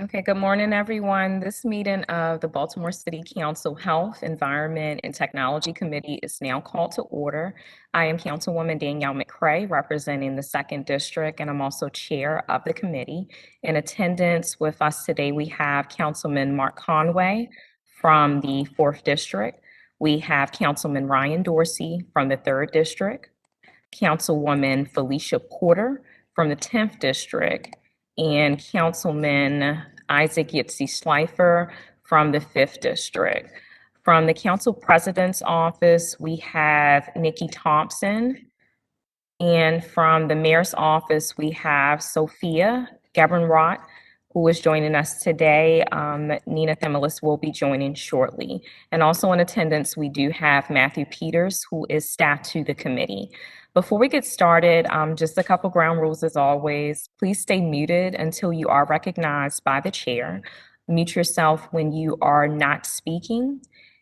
Okay, good morning, everyone. This meeting of the Baltimore City Council Health, Environment, and Technology Committee is now called to order. I am Councilwoman Danielle McCray, representing the 2nd District, and I'm also chair of the committee. In attendance with us today, we have Councilman Mark Conway from the 4th District. We have Councilman Ryan Dorsey from the 3rd District, Councilwoman Felicia Porter from the 10th District, and Councilman Isaac Yitzi Schleifer from the 5th District. From the Council President's Office, we have Nikki Thompson. And from the Mayor's Office, we have Sophia Gabrenrott, who is joining us today. Nina Themelis will be joining shortly. And also in attendance, we do have Matthew Peters, who is staff to the committee. Before we get started, just a couple ground rules as always. Please stay muted until you are recognized by the chair. Mute yourself when you are not speaking.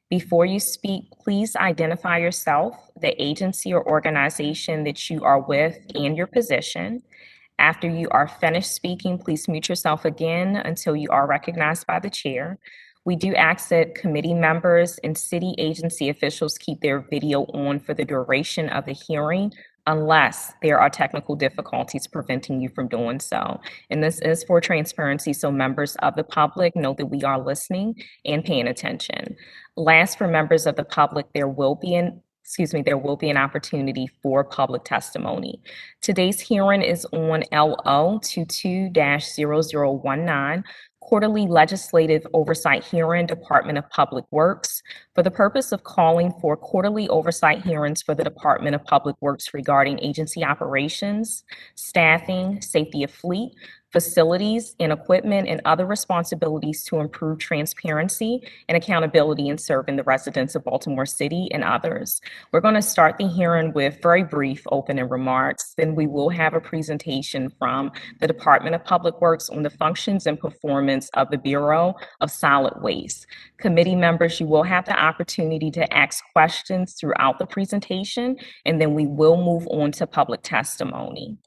Before you speak, please identify yourself, the agency or organization that you are with, and your position. After you are finished speaking, please mute yourself again until you are recognized by the chair. We do ask that committee members and city agency officials keep their video on for the duration of the hearing unless there are technical difficulties preventing you from doing so. And this is for transparency, so members of the public know that we are listening and paying attention. Last, for members of the public, there will be an opportunity for public testimony. Today's hearing is on LO 22-0019, Quarterly Legislative Oversight Hearing, Department of Public Works, for the purpose of calling for quarterly oversight hearings for the Department of Public Works regarding agency operations, staffing, safety of fleet, facilities and equipment, and other responsibilities to improve transparency and accountability in serving the residents of Baltimore City and others. We're going to start the hearing with very brief opening remarks. Then we will have a presentation from the Department of Public Works on the functions and performance of the Bureau of Solid Waste. Committee members, you will have the opportunity to ask questions throughout the presentation, and then we will move on to public testimony.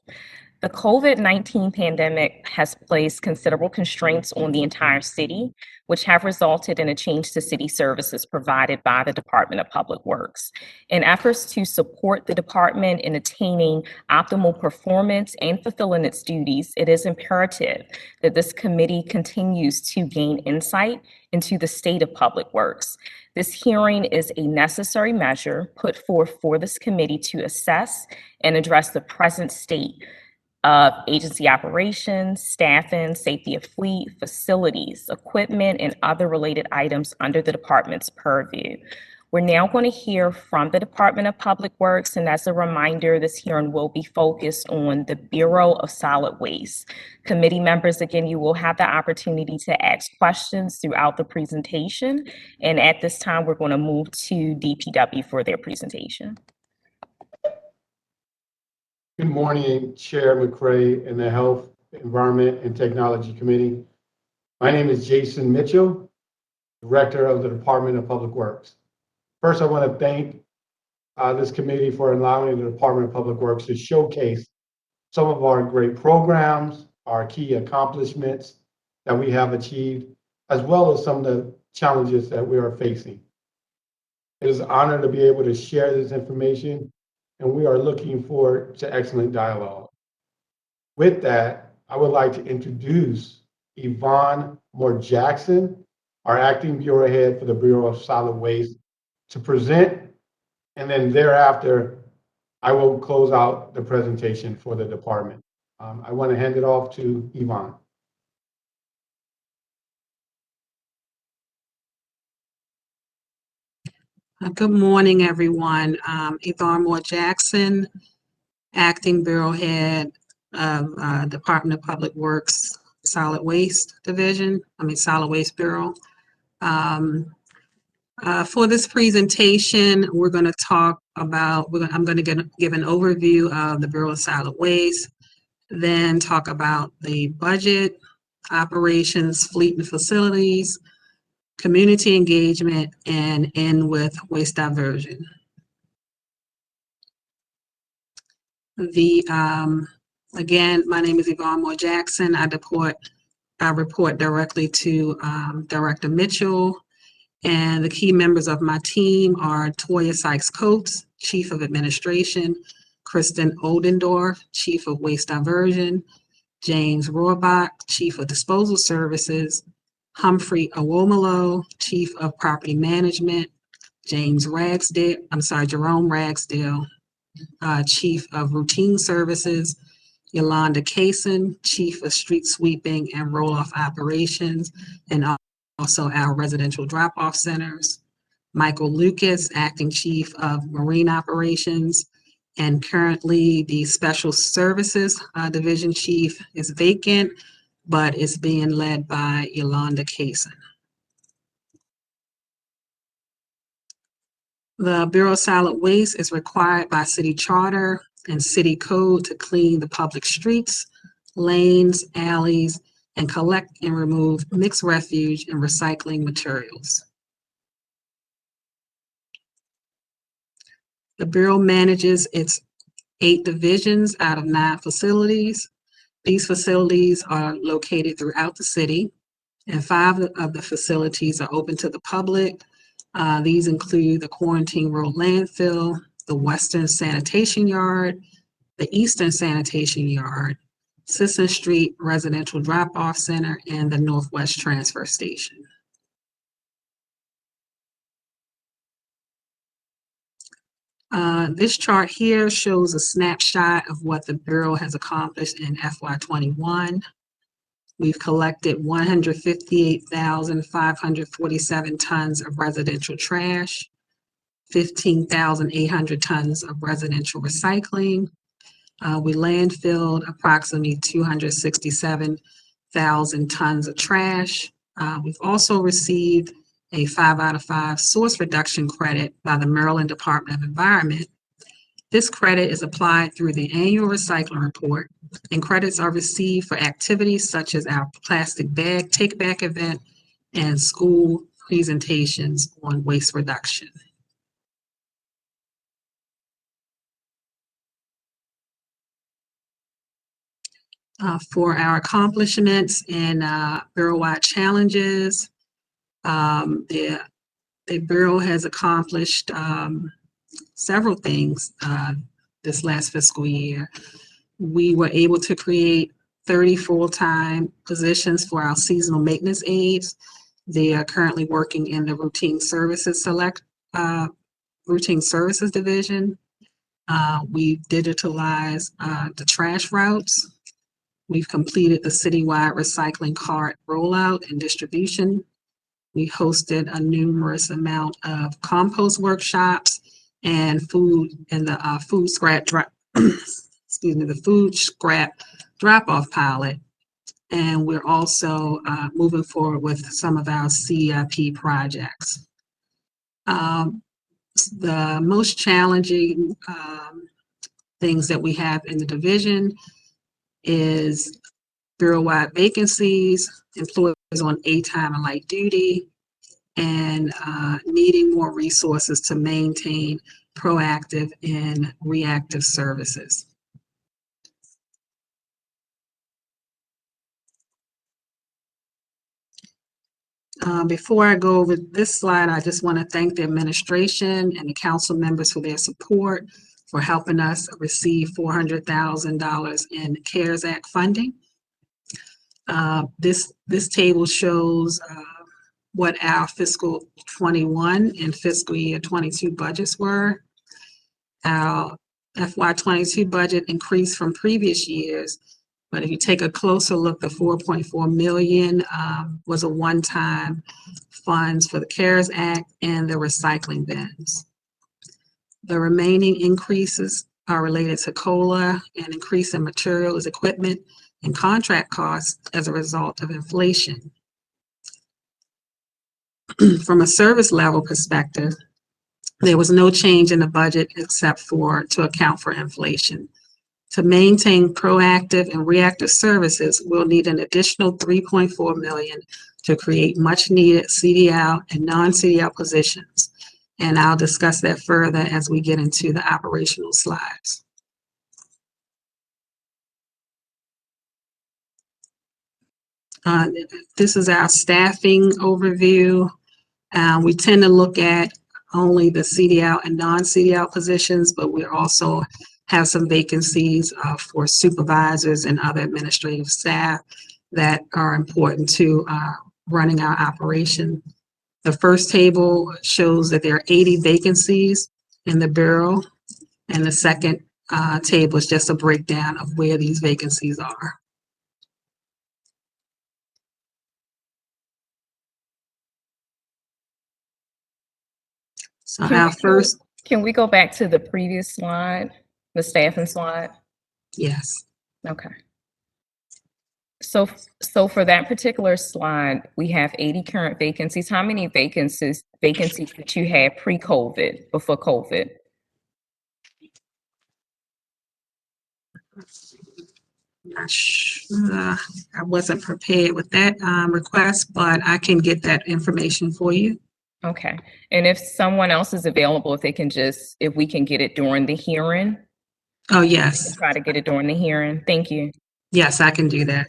The COVID-19 pandemic has placed considerable constraints on the entire city, which have resulted in a change to city services provided by the Department of Public Works. In efforts to support the department in attaining optimal performance and fulfilling its duties, it is imperative that this committee continues to gain insight into the state of public works. This hearing is a necessary measure put forth for this committee to assess and address the present state of agency operations, staffing, safety of fleet, facilities, equipment, and other related items under the department's purview. We're now going to hear from the Department of Public Works, and as a reminder, this hearing will be focused on the Bureau of Solid Waste. Committee members, again, you will have the opportunity to ask questions throughout the presentation, and at this time, we're going to move to DPW for their presentation. Good morning, Chair McCray and the Health, Environment, and Technology Committee. My name is Jason Mitchell, Director of the Department of Public Works. First, I want to thank this committee for allowing the Department of Public Works to showcase some of our great programs, our key accomplishments that we have achieved, as well as some of the challenges that we are facing. It is an honor to be able to share this information, and we are looking forward to excellent dialogue. With that, I would like to introduce Yvonne Moore-Jackson, our Acting Bureau Head for the Bureau of Solid Waste, to present, and then thereafter, I will close out the presentation for the department. I want to hand it off to Yvonne. Good morning, everyone. Yvonne Moore-Jackson, Acting Bureau Head of Department of Public Works Solid Waste Division, Solid Waste Bureau. For this presentation, we're going to talk about, I'm going to give an overview of the Bureau of Solid Waste, then talk about the budget, operations, fleet and facilities, community engagement, and end with waste diversion. Again, my name is Yvonne Moore-Jackson. I I report directly to Director Mitchell, and the key members of my team are Toya Sykes-Coates, Chief of Administration, Kristen Oldendorf, Chief of Waste Diversion, James Rohrbach, Chief of Disposal Services, Humphrey Awomolo, Chief of Property Management, Jerome Ragsdale, Chief of Routine Services, Yolanda Kaysen, Chief of Street Sweeping and Roll-Off Operations, and also our residential drop-off centers. Michael Lucas, Acting Chief of Marine Operations, and currently the Special Services Division Chief is vacant, but is being led by Yolanda Kaysen. The Bureau of Solid Waste is required by city charter and city code to clean the public streets, lanes, alleys, and collect and remove mixed refuse and recycling materials. The Bureau manages its 8 divisions out of 9 facilities. These facilities are located throughout the city, and 5 of the facilities are open to the public. These include the Quarantine Road Landfill, the Western Sanitation Yard, the Eastern Sanitation Yard, Sisson Street Residential Drop-Off Center, and the Northwest Transfer Station. This chart here shows a snapshot of what the Bureau has accomplished in FY21. We've collected 158,547 tons of residential trash, 15,800 tons of residential recycling. We landfilled approximately 267,000 tons of trash. We've also received a 5 out of 5 source reduction credit by the Maryland Department of Environment. This credit is applied through the annual recycling report, and credits are received for activities such as our plastic bag take-back event and school presentations on waste reduction. For our accomplishments and Bureau-wide challenges, the Bureau has accomplished several things this last fiscal year. We were able to create 30 full-time positions for our seasonal maintenance aides. They are currently working in the Routine Services Division. We digitalized the trash routes. We've completed the citywide recycling cart rollout and distribution. We hosted a numerous amount of compost workshops and food scrap drop-off pilot. And we're also moving forward with some of our CIP projects. The most challenging things that we have in the division is Bureau-wide vacancies, employees on A-time and light duty, and needing more resources to maintain proactive and reactive services. Before I go over this slide, I just want to thank the administration and the council members for their support for helping us receive $400,000 in CARES Act funding. This table shows what our fiscal 21 and fiscal year 22 budgets were. Our FY22 budget increased from previous years, but if you take a closer look, the $4.4 million was a one-time funds for the CARES Act and the recycling bins. The remaining increases are related to COLA and increase in materials, equipment, and contract costs as a result of inflation. From a service level perspective, there was no change in the budget except to account for inflation. To maintain proactive and reactive services, we'll need an additional $3.4 million to create much needed CDL and non-CDL positions. And I'll discuss that further as we get into the operational slides. Uh, This is our staffing overview. We tend to look at only the CDL and non-CDL positions, but we also have some vacancies for supervisors and other administrative staff that are important to running our operation. The first table shows that there are 80 vacancies in the Bureau, and the second table is just a breakdown of where these vacancies are. So our first, Can we go back to the previous slide, the staffing slide? yes. Okay. So for that particular slide, we have 80 current vacancies. How many vacancies did you have pre-COVID, before COVID? Not sure. I wasn't prepared with that request, but I can get that information for you. Okay. And if someone else is available, if we can get it during the hearing, Oh, yes. try to get it during the hearing. Thank you. Yes, I can do that.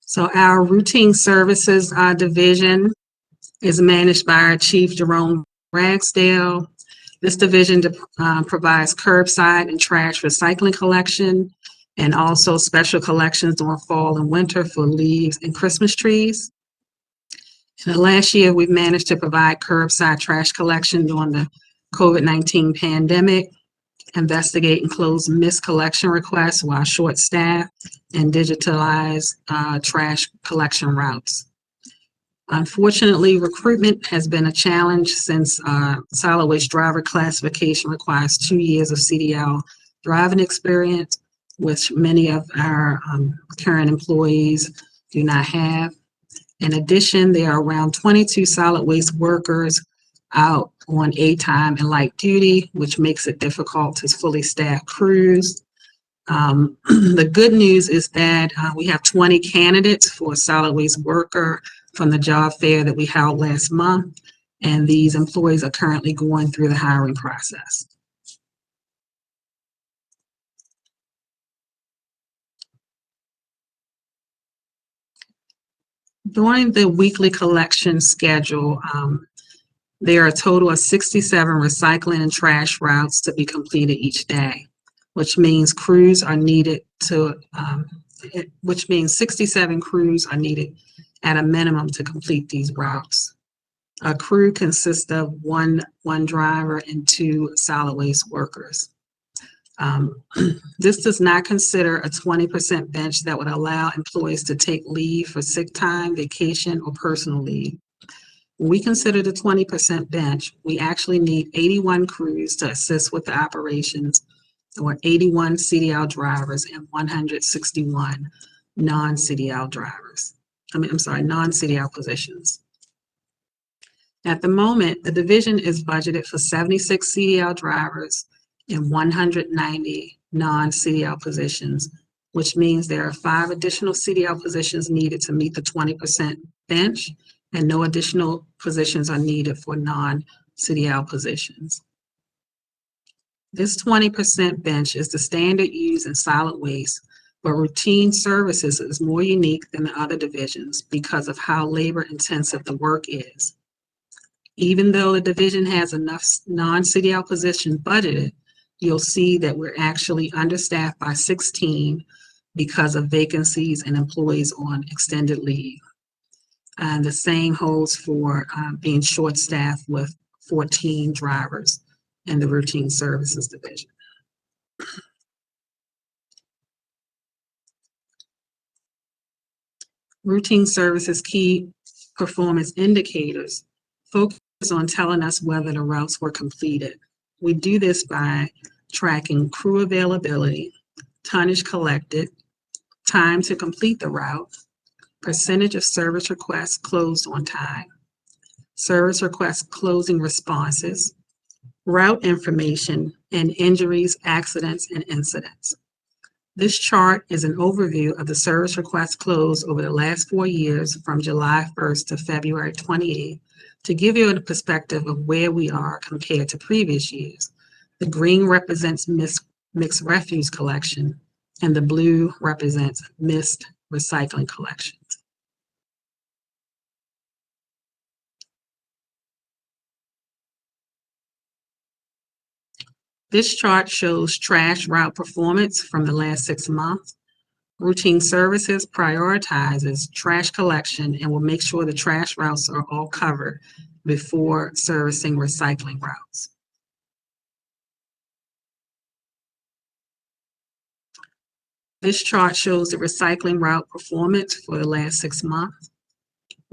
So our routine services division is managed by our Chief Jerome Ragsdale. This division provides curbside and trash recycling collection and also special collections during fall and winter for leaves and Christmas trees. In the last year, we've managed to provide curbside trash collection during the COVID-19 pandemic, investigate and close missed collection requests while short-staffed, and digitalize trash collection routes. Unfortunately, recruitment has been a challenge since solid waste driver classification requires 2 years of CDL driving experience, which many of our current employees do not have. In addition, there are around 22 solid waste workers out on A-time and light duty, which makes it difficult to fully staff crews. The good news is that we have 20 candidates for a solid waste worker from the job fair that we held last month, and these employees are currently going through the hiring process. During the weekly collection schedule, there are a total of 67 recycling and trash routes to be completed each day, which means crews are needed which means 67 crews are needed at a minimum to complete these routes. A crew consists of one driver and 2 solid waste workers. This does not consider a 20% bench that would allow employees to take leave for sick time, vacation, or personal leave. When we consider the 20% bench, we actually need 81 crews to assist with the operations, or 81 CDL drivers and 161 non-CDL drivers. Non-CDL positions. At the moment, the division is budgeted for 76 CDL drivers and 190 non-CDL positions, which means there are 5 additional CDL positions needed to meet the 20% bench, and no additional positions are needed for non-CDL positions. This 20% bench is the standard used in solid waste, but routine services is more unique than the other divisions because of how labor-intensive the work is. Even though the division has enough non-CDL positions budgeted, you'll see that we're actually understaffed by 16 because of vacancies and employees on extended leave. And the same holds for being short-staffed with 14 drivers in the routine services division. Routine services key performance indicators focus on telling us whether the routes were completed. We do this by tracking crew availability, tonnage collected, time to complete the route, percentage of service requests closed on time, service request closing responses, route information, and injuries, accidents, and incidents. This chart is an overview of the service requests closed over the last 4 years from July 1st to February 28th To give you a perspective of where we are compared to previous years, the green represents mixed refuse collection, and the blue represents mixed recycling collection. This chart shows trash route performance from the last 6 months. Routine Services prioritizes trash collection and will make sure the trash routes are all covered before servicing recycling routes. This chart shows the recycling route performance for the last 6 months.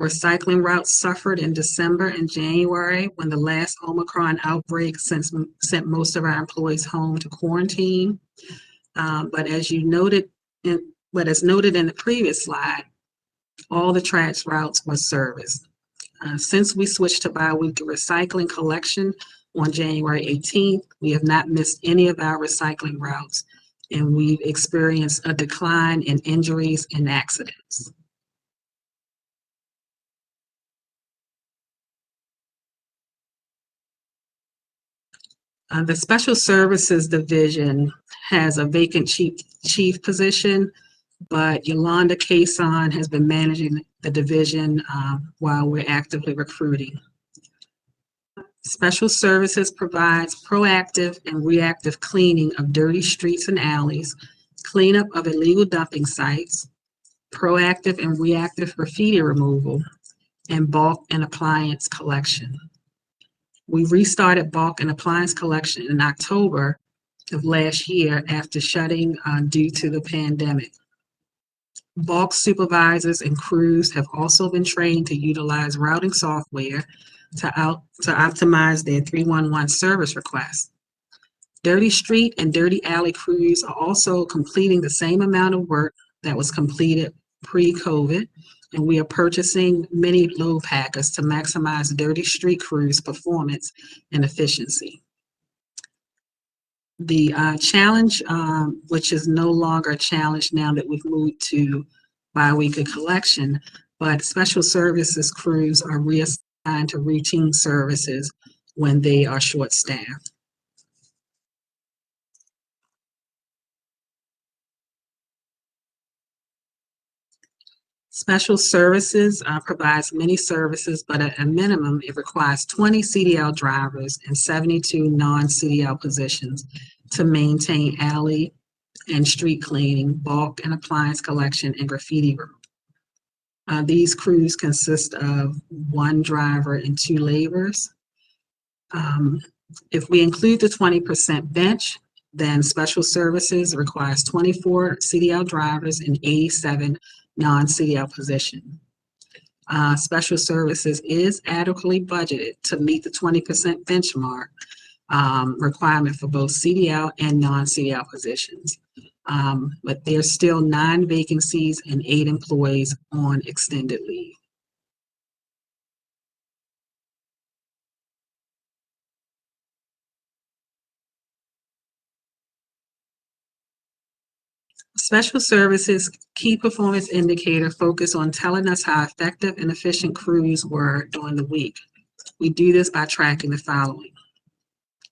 Recycling routes suffered in December and January when the last Omicron outbreak sent most of our employees home to quarantine. But as noted in the previous slide, all the trash routes were serviced. Since we switched to bi-weekly recycling collection on January 18th, we have not missed any of our recycling routes, and we've experienced a decline in injuries and accidents. The Special Services Division has a vacant chief position, but Yolanda Cason has been managing the division while we're actively recruiting. Special Services provides proactive and reactive cleaning of dirty streets and alleys, cleanup of illegal dumping sites, proactive and reactive graffiti removal, and bulk and appliance collection. We restarted bulk and appliance collection in October of last year after shutting due to the pandemic. Bulk supervisors and crews have also been trained to utilize routing software to optimize their 311 service requests. Dirty street and dirty alley crews are also completing the same amount of work that was completed pre-COVID, and we are purchasing mini load packers to maximize dirty street crews' performance and efficiency. The challenge, which is no longer a challenge now that we've moved to bi-weekly collection, but Special Services crews are reassigned to routine services when they are short-staffed. Special Services provides many services, but at a minimum, it requires 20 CDL drivers and 72 non-CDL positions to maintain alley and street cleaning, bulk and appliance collection, and graffiti removal. These crews consist of 1 driver and 2 laborers. If we include the 20% bench, then Special Services requires 24 CDL drivers and 87 non-CDL positions. Special Services is adequately budgeted to meet the 20% benchmark requirement for both CDL and non-CDL positions. But there's still 9 vacancies and 8 employees on extended leave. Special Services key performance indicator focus on telling us how effective and efficient crews were during the week. We do this by tracking the following: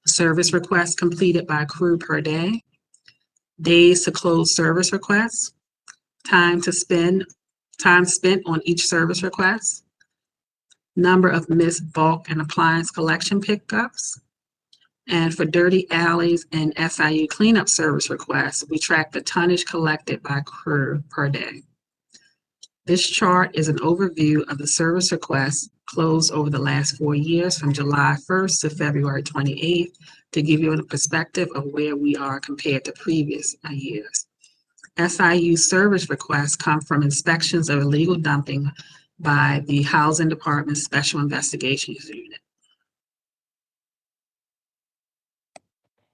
service requests completed by crew per day, days to close service requests, time spent on each service request, number of missed bulk and appliance collection pickups. And for dirty alleys and SIU cleanup service requests, we track the tonnage collected by crew per day. This chart is an overview of the service requests closed over the last 4 years from July 1st to February 28th to give you a perspective of where we are compared to previous years. SIU service requests come from inspections of illegal dumping by the Housing Department's Special Investigations Unit.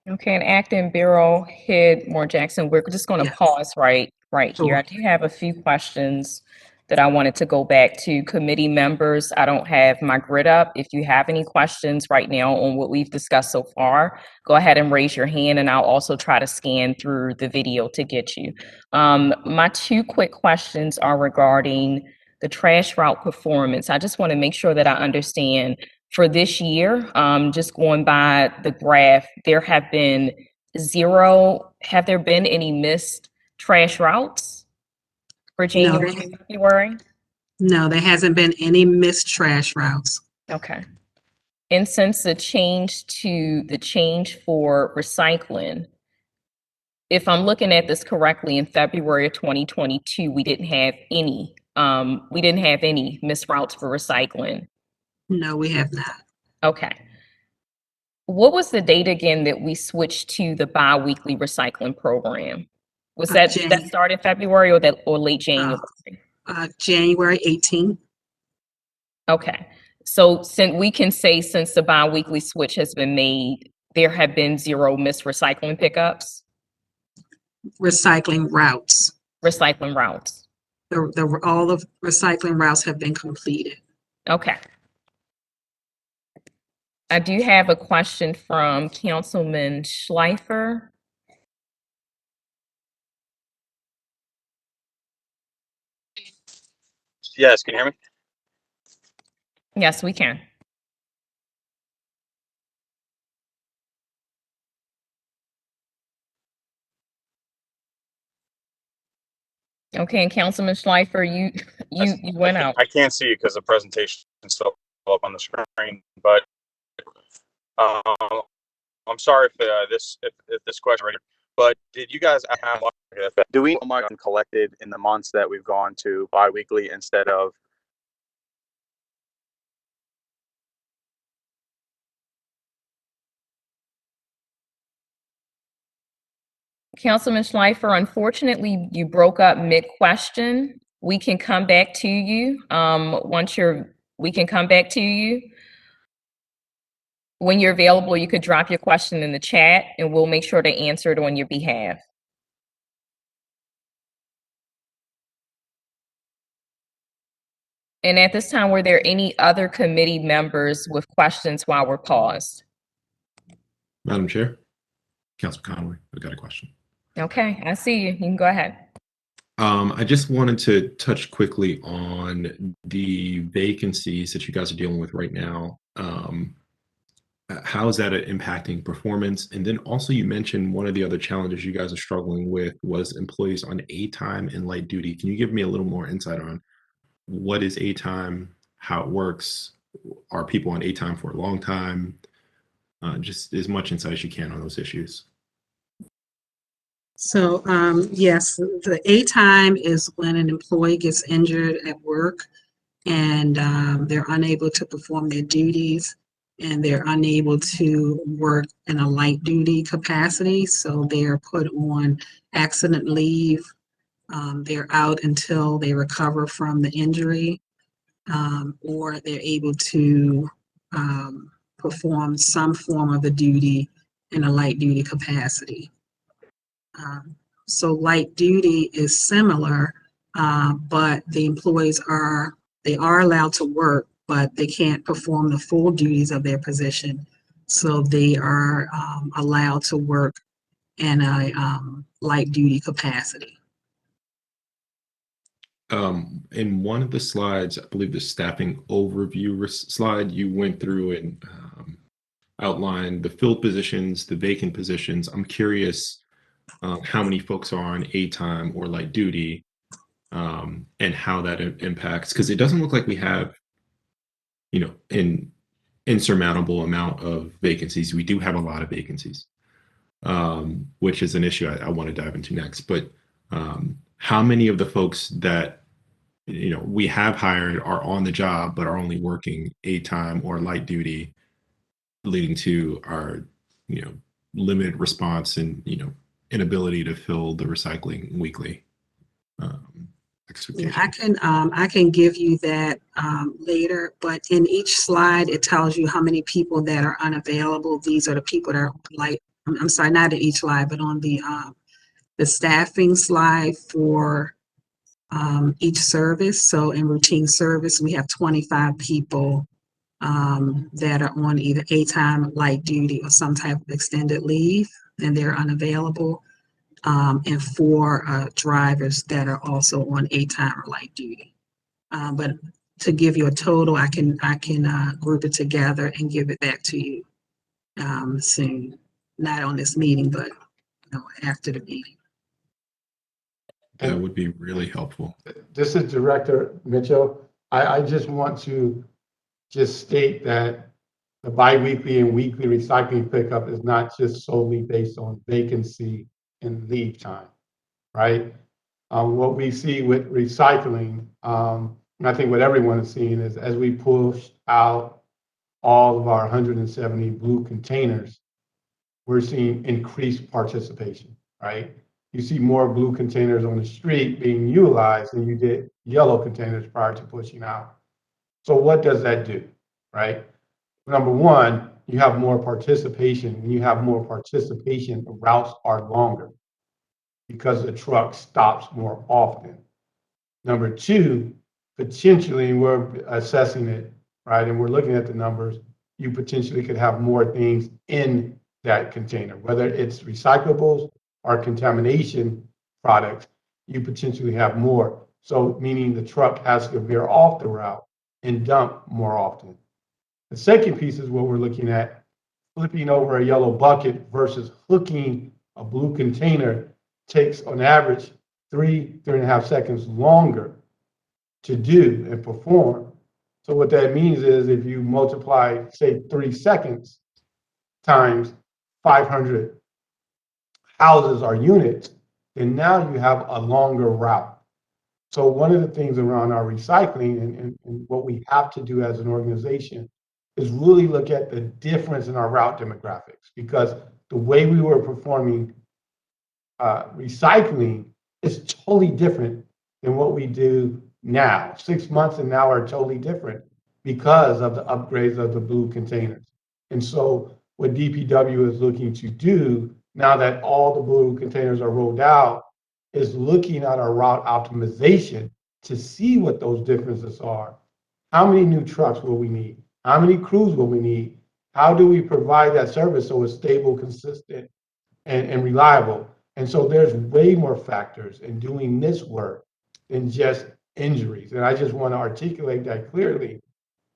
Okay, and Acting Bureau Head Moore Jackson, we're just going to Yes. pause right Sure. here. I do have a few questions that I wanted to go back to committee members. I don't have my grid up. If you have any questions right now on what we've discussed so far, go ahead and raise your hand, and I'll also try to scan through the video to get you. My 2 quick questions are regarding the trash route performance. I just want to make sure that I understand for this year, just going by the graph, there have been zero. Have there been any missed trash routes for No, January and February? no, there hasn't been any missed trash routes. Okay. And since the change for recycling, if I'm looking at this correctly, in February of 2022, we didn't have any missed routes for recycling. No, we have not. Okay. What was the date again that we switched to the bi-weekly recycling program? Was that start in February or late January? January 18th. Okay. So since the bi-weekly switch has been made, there have been zero missed recycling pickups? Recycling routes. Recycling routes. All of recycling routes have been completed. Okay. I do have a question from Councilman Schleifer. Yes, can you hear me? Yes, we can. Okay, and Councilman Schleifer, you went out. I can't see you because the presentation is still up on the screen, but I'm sorry if this question, but did you guys have, do we know much collected in the months that we've gone to bi-weekly instead of? Councilman Schleifer, unfortunately, you broke up mid-question. We can come back to you. We can come back to you. When you're available, you could drop your question in the chat and we'll make sure to answer it on your behalf. And at this time, were there any other committee members with questions while we're paused? Madam Chair, Councilman Conway, I've got a question. Okay, I see you. You can go ahead. I just wanted to touch quickly on the vacancies that you guys are dealing with right now. How is that impacting performance? And then also you mentioned one of the other challenges you guys are struggling with was employees on A time and light duty. Can you give me a little more insight on what is A time, how it works? Are people on A time for a long time? Just as much insight as you can on those issues. So yes, the A time is when an employee gets injured at work and they're unable to perform their duties and they're unable to work in a light duty capacity. So they're put on accident leave. They're out until they recover from the injury, or they're able to perform some form of the duty in a light duty capacity. So light duty is similar, but the employees are allowed to work, but they can't perform the full duties of their position. So they are allowed to work in a light duty capacity. In one of the slides, I believe the staffing overview slide, you went through and outlined the filled positions, the vacant positions. I'm curious how many folks are on A time or light duty, and how that impacts, because it doesn't look like we have, an insurmountable amount of vacancies. We do have a lot of vacancies, which is an issue I want to dive into next. But how many of the folks that we have hired are on the job but are only working A time or light duty, leading to our limited response and inability to fill the recycling weekly expectation? Yeah, I can give you that later, but in each slide it tells you how many people that are unavailable. These are the people that are I'm sorry, not in each slide, but on the staffing slide for each service. So in routine service, we have 25 people that are on either A time, light duty, or some type of extended leave, and they're unavailable. And 4 drivers that are also on A time or light duty. But to give you a total, I can group it together and give it back to you soon. Not on this meeting, but after the meeting. That would be really helpful. This is Director Mitchell. I just want to just state that the biweekly and weekly recycling pickup is not just solely based on vacancy and leave time, right? What we see with recycling, and I think what everyone is seeing is as we push out all of our 170 blue containers, we're seeing increased participation, right? You see more blue containers on the street being utilized than you did yellow containers prior to pushing out. So what does that do, right? Number one, you have more participation. When you have more participation, the routes are longer because the truck stops more often. Number two, potentially, we're assessing it, right? And we're looking at the numbers. You potentially could have more things in that container, whether it's recyclables or contamination products, you potentially have more. So meaning the truck has to veer off the route and dump more often. The second piece is what we're looking at, flipping over a yellow bucket versus hooking a blue container takes on average 3.5 seconds longer to do and perform. So what that means is if you multiply, say, 3 seconds times 500 houses or units, then now you have a longer route. So one of the things around our recycling and what we have to do as an organization is really look at the difference in our route demographics, because the way we were performing recycling is totally different than what we do now. 6 months and now are totally different because of the upgrades of the blue containers. And so what DPW is looking to do now that all the blue containers are rolled out is looking at our route optimization to see what those differences are. How many new trucks will we need? How many crews will we need? How do we provide that service so it's stable, consistent, and reliable? And so there's way more factors in doing this work than just injuries. And I just want to articulate that clearly,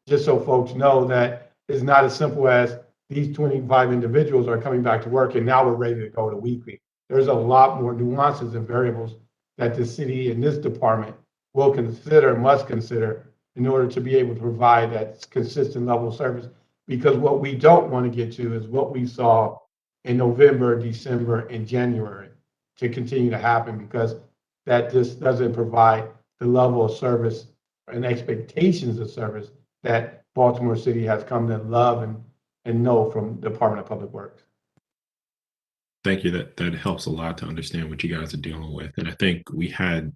just so folks know that it's not as simple as these 25 individuals are coming back to work and now we're ready to go to weekly. There's a lot more nuances and variables that the city and this department will consider, must consider, in order to be able to provide that consistent level of service. Because what we don't want to get to is what we saw in November, December, and January to continue to happen, because that just doesn't provide the level of service and expectations of service that Baltimore City has come to love and know from the Department of Public Works. Thank you. That helps a lot to understand what you guys are dealing with. And I think we had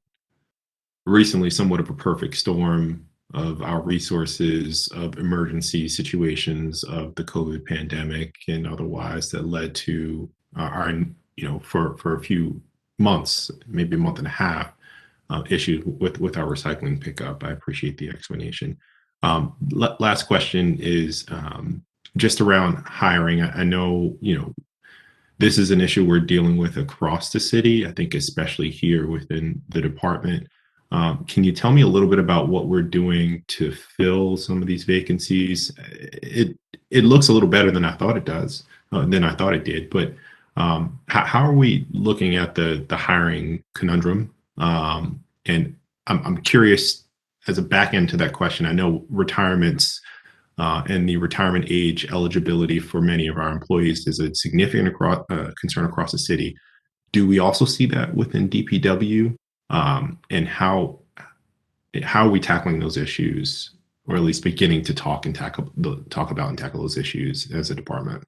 recently somewhat of a perfect storm of our resources, of emergency situations, of the COVID pandemic and otherwise that led to our, for a few months, maybe a month and a half, issues with our recycling pickup. I appreciate the explanation. Last question is just around hiring. I know, this is an issue we're dealing with across the city, I think especially here within the department. Can you tell me a little bit about what we're doing to fill some of these vacancies? It looks a little better than I thought it does, than I thought it did, but how are we looking at the hiring conundrum? And I'm curious, as a back end to that question, I know retirements and the retirement age eligibility for many of our employees is a significant concern across the city. Do we also see that within DPW? And how are we tackling those issues, or at least beginning to talk about and tackle those issues as a department?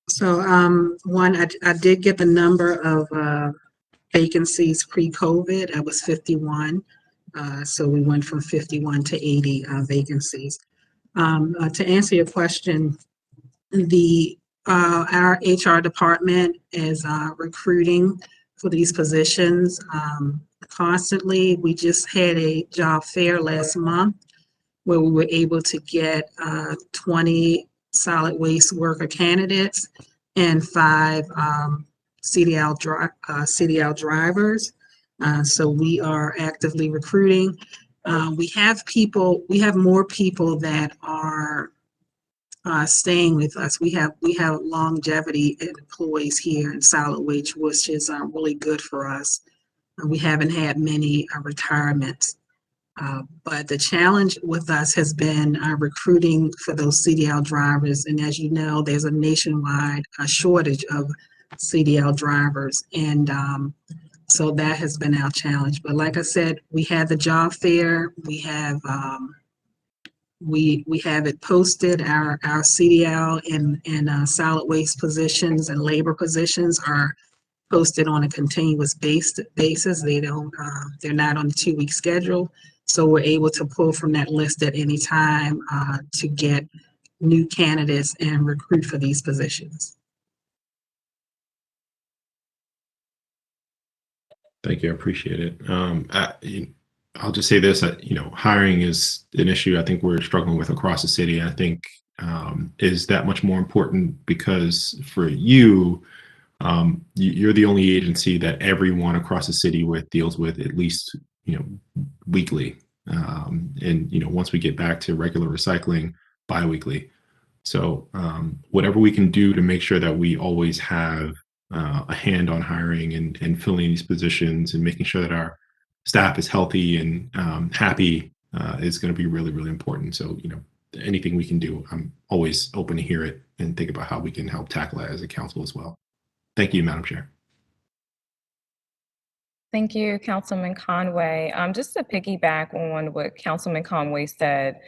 So one, I did get the number of vacancies pre-COVID. I was 51. So we went from 51 to 80 vacancies. To answer your question, our HR department is recruiting for these positions constantly. We just had a job fair last month where we were able to get 20 solid waste worker candidates and 5 CDL drivers. So we are actively recruiting. We have more people that are staying with us. We have longevity employees here in solid waste, which is really good for us. We haven't had many retirements. But the challenge with us has been recruiting for those CDL drivers. And as you know, there's a nationwide shortage of CDL drivers. And so that has been our challenge. But like I said, we have the job fair. We have we have it posted. Our CDL and solid waste positions and labor positions are posted on a continuous basis. They don't, they're not on a 2-week schedule. So we're able to pull from that list at any time to get new candidates and recruit for these positions. Thank you. I appreciate it. I'll just say this, hiring is an issue I think we're struggling with across the city. I think is that much more important because for you're the only agency that everyone across the city deals with at least, weekly. And, once we get back to regular recycling, biweekly. So whatever we can do to make sure that we always have a hand on hiring and filling these positions and making sure that our staff is healthy and happy is going to be really, really important. So, anything we can do, I'm always open to hear it and think about how we can help tackle it as a council as well. Thank you, Madam Chair. Thank you, Councilman Conway. Just to piggyback on what Councilman Conway said,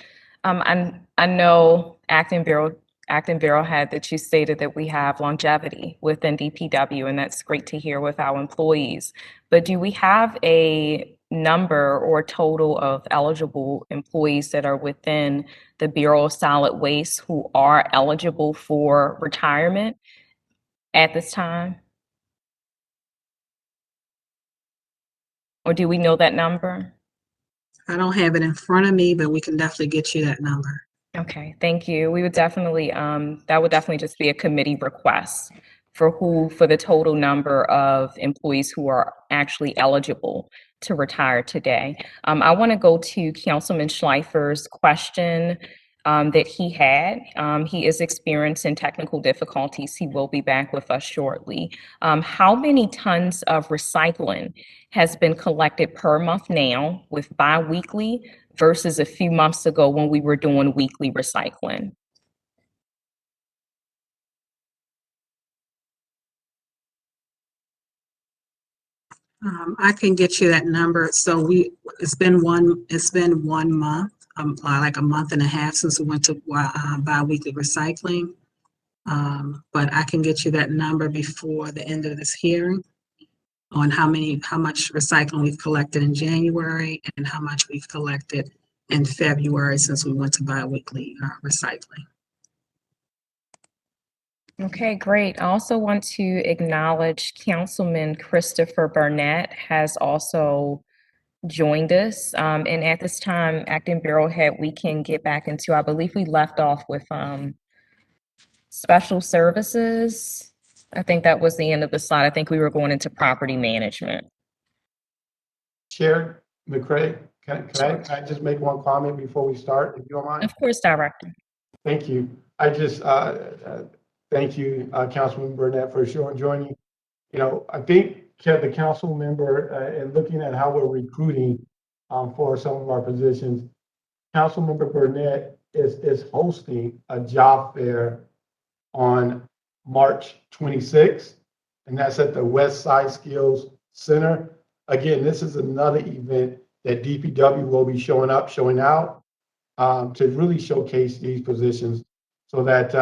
I know Acting Bureau Head that you stated that we have longevity within DPW, and that's great to hear with our employees. But do we have a number or total of eligible employees that are within the Bureau of Solid Waste who are eligible for retirement at this time? Or do we know that number? I don't have it in front of me, but we can definitely get you that number. Okay, thank you. We would definitely, that would definitely just be a committee request for the total number of employees who are actually eligible to retire today. I want to go to Councilman Schleifer's question that he had. He is experiencing technical difficulties. He will be back with us shortly. How many tons of recycling has been collected per month now with biweekly versus a few months ago when we were doing weekly recycling? I can get you that number. So it's been 1 month, like a month and a half since we went to bi-weekly recycling. But I can get you that number before the end of this hearing on how much recycling we've collected in January and how much we've collected in February since we went to bi-weekly recycling. Okay, great. I also want to acknowledge Councilman Christopher Burnett has also joined us. And at this time, Acting Bureau Head, we can get back into, I believe we left off with special services. I think that was the end of the slide. I think we were going into property management. Chair McCray, can I just make one comment before we start, if you don't mind? Of course, Director. Thank you. I just thank you, Councilman Burnett, for joining. I think the council member and looking at how we're recruiting for some of our positions, Councilmember Burnett is hosting a job fair on March 26th, and that's at the West Side Skills Center. Again, this is another event that DPW will be showing out to really showcase these positions so that,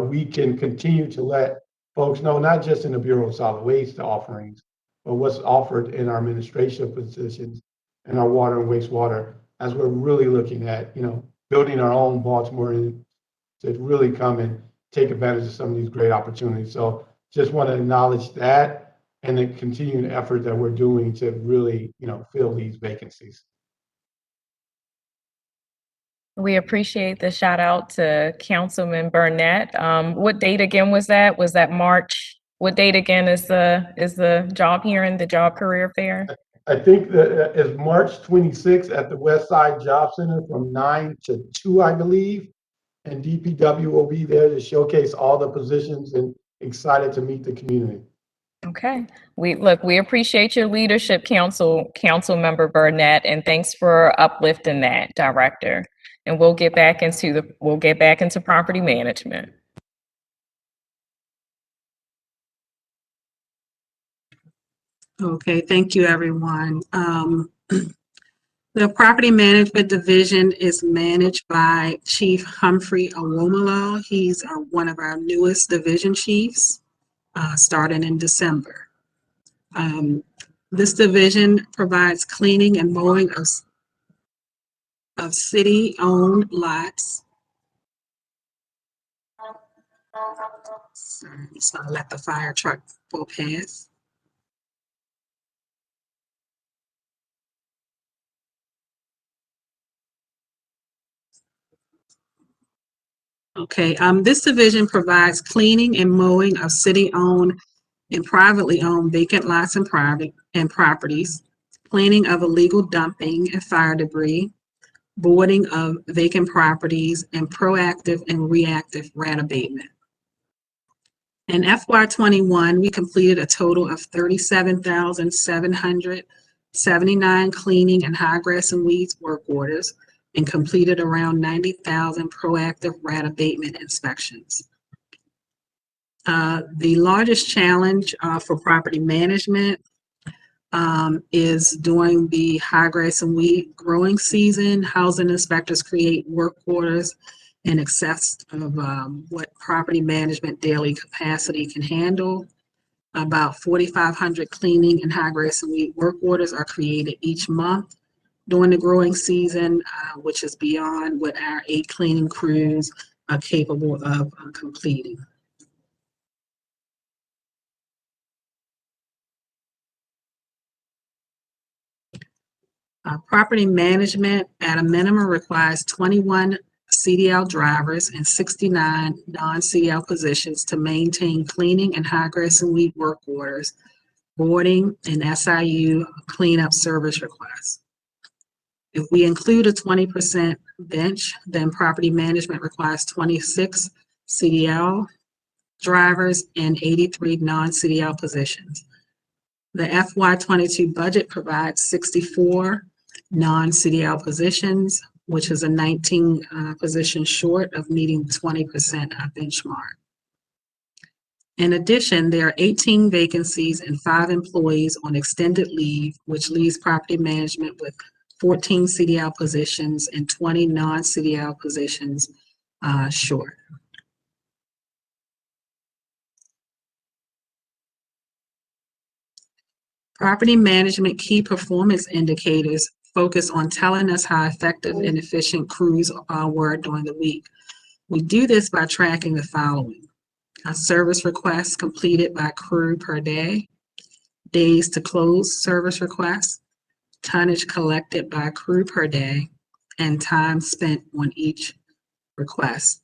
we can continue to let folks know, not just in the Bureau of Solid Waste offerings, but what's offered in our administrative positions and our water and wastewater, as we're really looking at, building our own Baltimore to really come and take advantage of some of these great opportunities. So just want to acknowledge that and the continuing effort that we're doing to really, fill these vacancies. We appreciate the shout out to Councilman Burnett. What date again was that? Was that March What date again is the job hearing, the job career fair? I think that is March 26th at the West Side Job Center from 9 to 2, I believe. And DPW will be there to showcase all the positions and excited to meet the community. Okay. We appreciate your leadership, Council Member Burnett, and thanks for uplifting that, Director. And we'll get back into property management. Okay, thank you, everyone. The Property Management Division is managed by Chief Humphrey Awomalo. He's one of our newest division chiefs, starting in December. This division provides cleaning and mowing of city-owned lots. Sorry, I'm just gonna let the fire truck go past. Okay, this division provides cleaning and mowing of city-owned and privately owned vacant lots and properties, cleaning of illegal dumping and fire debris, boarding of vacant properties, and proactive and reactive rat abatement. In FY21, we completed a total of 37,779 cleaning and high grass and weeds work orders and completed around 90,000 proactive rat abatement inspections. The largest challenge for property management is during the high grass and weed growing season. Housing inspectors create work orders in excess of what property management daily capacity can handle. About 4,500 cleaning and high grass and weed work orders are created each month during the growing season, which is beyond what our 8 cleaning crews are capable of completing. Property management at a minimum requires 21 CDL drivers and 69 non-CDL positions to maintain cleaning and high grass and weed work orders, boarding, and SIU cleanup service requests. If we include a 20% bench, then property management requires 26 CDL drivers and 83 non-CDL positions. The FY22 budget provides 64 non-CDL positions, which is a 19 position short of meeting 20% benchmark. In addition, there are 18 vacancies and 5 employees on extended leave, which leaves property management with 14 CDL positions and 20 non-CDL positions short. Property management key performance indicators focus on telling us how effective and efficient crews were during the week. We do this by tracking the following: service requests completed by crew per day, days to close service requests, tonnage collected by crew per day, and time spent on each request.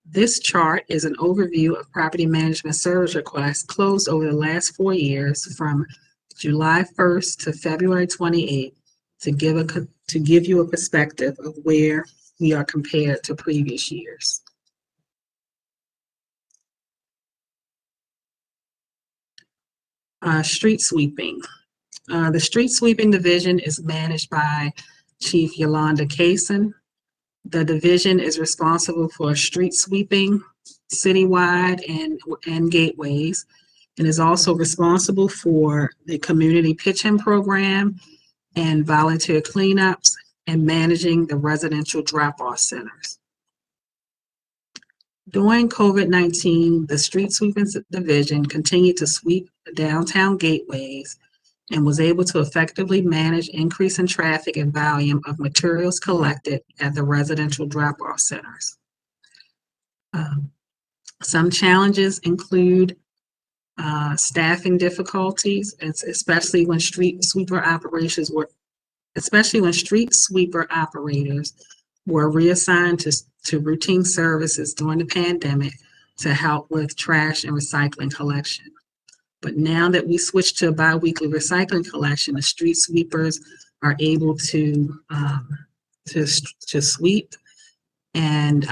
This chart is an overview of property management service requests closed over the last 4 years from July 1st to February 28th to give you a perspective of where we are compared to previous years. Street sweeping. The street sweeping division is managed by Chief Yolanda Kaysen. The division is responsible for street sweeping citywide and gateways, and is also responsible for the community pitch-in program and volunteer cleanups and managing the residential drop-off centers. During COVID-19, the street sweeping division continued to sweep the downtown gateways and was able to effectively manage increase in traffic and volume of materials collected at the residential drop-off centers. Some challenges include staffing difficulties, especially when street sweeper operators were reassigned to routine services during the pandemic, to help with trash and recycling collection. But now that we switched to a biweekly recycling collection, the street sweepers are able to sweep, and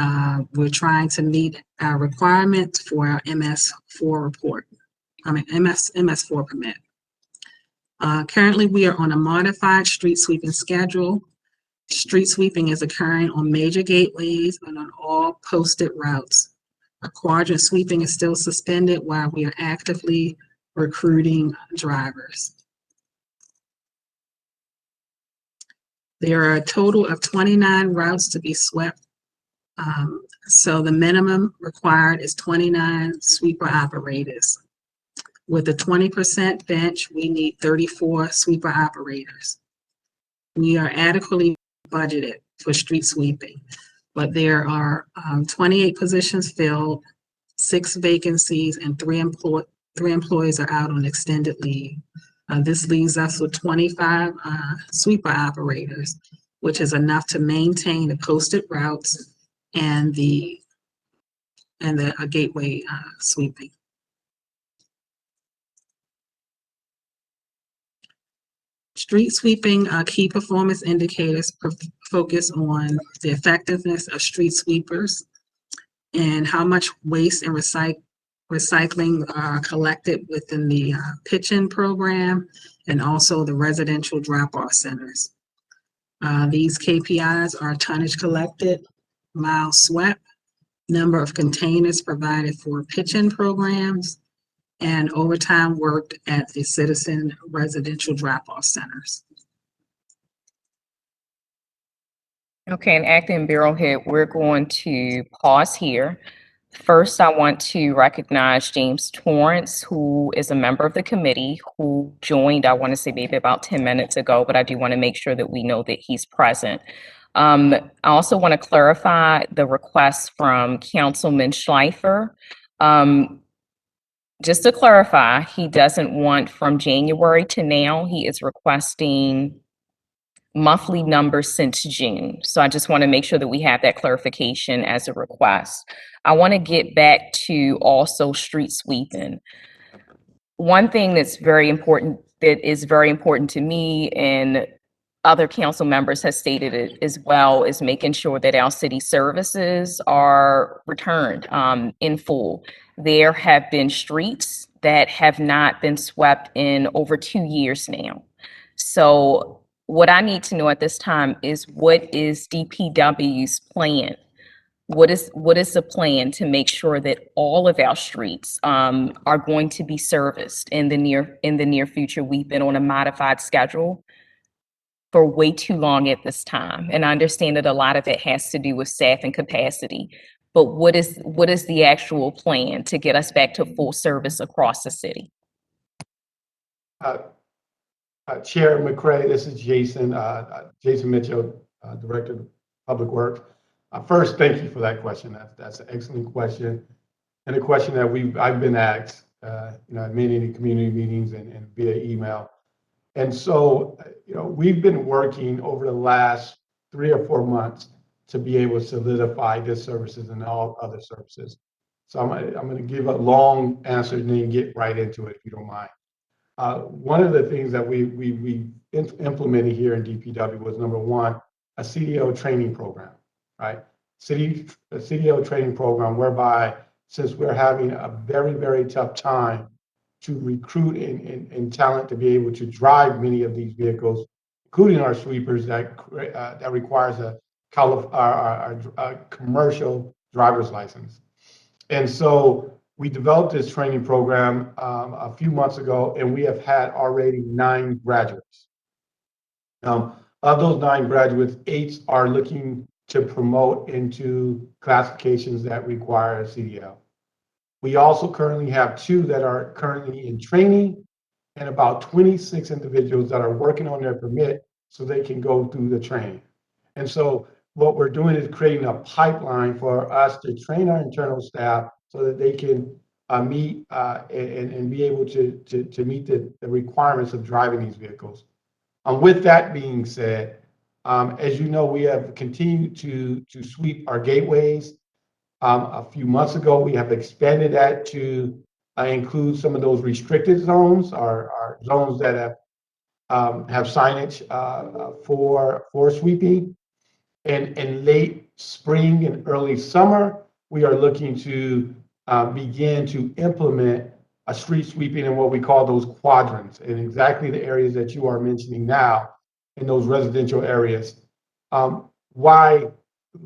we're trying to meet our requirements for our MS4 report. MS4 permit. Currently, we are on a modified street sweeping schedule. Street sweeping is occurring on major gateways and on all posted routes. A quadrant sweeping is still suspended while we are actively recruiting drivers. There are a total of 29 routes to be swept. So the minimum required is 29 sweeper operators. With a 20% bench, we need 34 sweeper operators. We are adequately budgeted for street sweeping, but there are 28 positions filled, 6 vacancies, and 3 employees are out on extended leave. This leaves us with 25 sweeper operators, which is enough to maintain the posted routes and the gateway sweeping. Street sweeping key performance indicators focus on the effectiveness of street sweepers and how much waste and recycling are collected within the pitch-in program and also the residential drop-off centers. These KPIs are tonnage collected, miles swept, number of containers provided for pitch-in programs, and overtime worked at the citizen residential drop-off centers. Okay, and Acting Bureau Head, we're going to pause here. First, I want to recognize James Torrance, who is a member of the committee, who joined, I want to say maybe about 10 minutes ago, but I do want to make sure that we know that he's present. I also want to clarify the request from Councilman Schleifer. Just to clarify, he doesn't want from January to now, he is requesting monthly numbers since June. So I just want to make sure that we have that clarification as a request. I want to get back to also street sweeping. One thing that's very important, that is very important to me and other council members have stated it as well, is making sure that our city services are returned in full. There have been streets that have not been swept in over 2 years now. So what I need to know at this time is, what is DPW's plan? What is the plan to make sure that all of our streets are going to be serviced in the near future? We've been on a modified schedule for way too long at this time, and I understand that a lot of it has to do with staff and capacity. But what is the actual plan to get us back to full service across the city? Chair McCray, this is Jason Mitchell, Director of Public Works. First, thank you for that question. That's an excellent question, and a question that I've been asked, at many community meetings and via email. And so, we've been working over the last 3 or 4 months to be able to solidify this services and all other services. So I'm going to give a long answer and then get right into it, if you don't mind. One of the things that we implemented here in DPW was, number one, a CDO training program, right? A CDO training program whereby, since we're having a very, very tough time to recruit and talent to be able to drive many of these vehicles, including our sweepers, that requires a commercial driver's license. And so we developed this training program a few months ago, and we have had already 9 graduates. Of those 9 graduates, 8 are looking to promote into classifications that require a CDL. We also currently have 2 that are currently in training, and about 26 individuals that are working on their permit so they can go through the training. And so what we're doing is creating a pipeline for us to train our internal staff so that they can meet and be able to meet the requirements of driving these vehicles. With that being said, as you know, we have continued to sweep our gateways. A few months ago, we have expanded that to include some of those restricted zones, our zones that have signage for sweeping. And in late spring and early summer, we are looking to begin to implement a street sweeping in what we call those quadrants, in exactly the areas that you are mentioning now in those residential areas. Why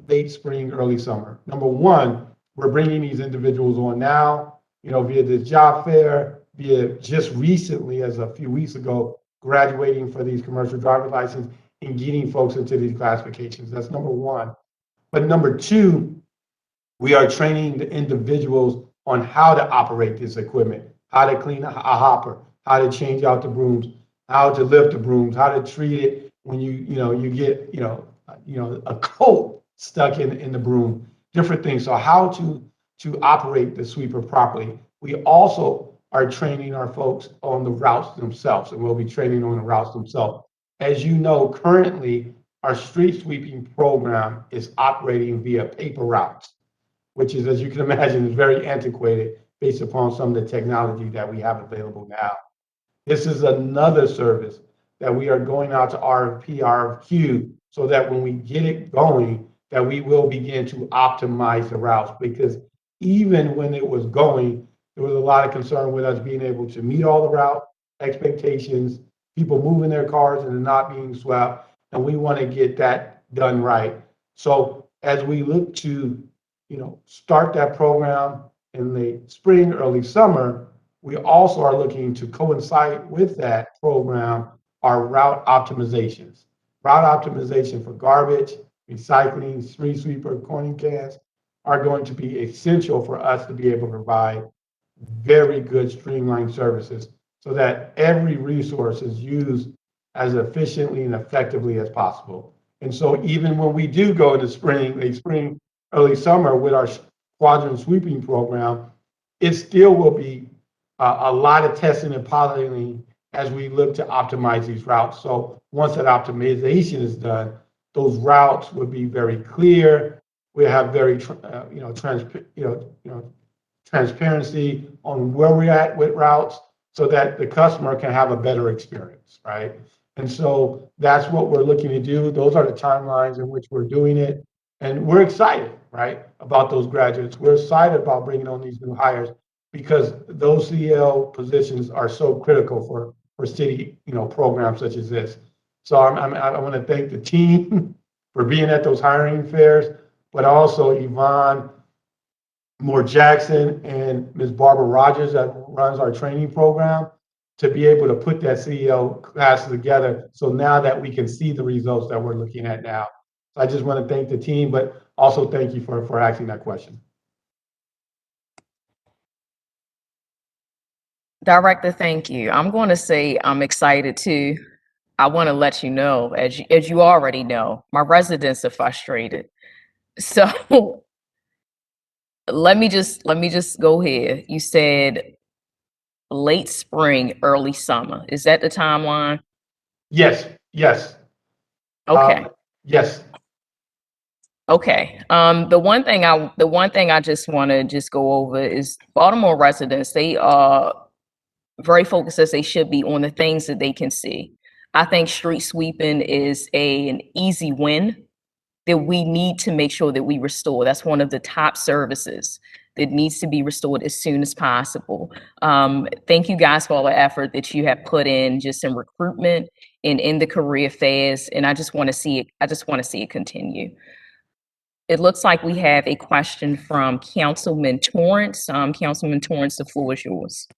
late spring, early summer? Number one, we're bringing these individuals on now, via the job fair, via just recently, as a few weeks ago, graduating for these commercial driver's license and getting folks into these classifications. That's number one. But number two, we are training the individuals on how to operate this equipment, how to clean a hopper, how to change out the brooms, how to lift the brooms, how to treat it when you get a coat stuck in the broom, different things. So how to operate the sweeper properly. We also are training our folks on the routes themselves, and we'll be training on the routes themselves. As you know, currently our street sweeping program is operating via paper routes, which is, as you can imagine, is very antiquated based upon some of the technology that we have available now. This is another service that we are going out to RFP, RFQ, so that when we get it going, that we will begin to optimize the routes. Because even when it was going, there was a lot of concern with us being able to meet all the route expectations, people moving their cars and not being swept, and we want to get that done right. So as we look to, start that program in the spring, early summer, we also are looking to coincide with that program our route optimizations. Route optimization for garbage, recycling, street sweeper, corning cans are going to be essential for us to be able to provide very good streamlined services so that every resource is used as efficiently and effectively as possible. And so even when we do go into late spring, early summer with our quadrant sweeping program, it still will be a lot of testing and piloting as we look to optimize these routes. So once that optimization is done, those routes will be very clear. We have very, transparency on where we're at with routes so that the customer can have a better experience, right? And so that's what we're looking to do. Those are the timelines in which we're doing it. And we're excited, right, about those graduates. We're excited about bringing on these new hires because those CL positions are so critical for city, programs such as this. So I want to thank the team for being at those hiring fairs, but also Yvonne Moore Jackson and Ms. Barbara Rogers that runs our training program to be able to put that CEO class together. So now that we can see the results that we're looking at now. So I just want to thank the team, but also thank you for asking that question. Director, thank you. I'm going to say I'm excited too. I want to let you know, as you already know, my residents are frustrated. So let me just go here. You said late spring, early summer. Is that the timeline? Yes, yes. Okay. Yes. Okay. The one thing I just want to just go over is Baltimore residents, they are very focused as they should be on the things that they can see. I think street sweeping is an easy win that we need to make sure that we restore. That's one of the top services that needs to be restored as soon as possible. Thank you guys for all the effort that you have put in just in recruitment and in the career fairs. And I just want to see it continue. It looks like we have a question from Councilman Torrance. Councilman Torrance, the floor is yours.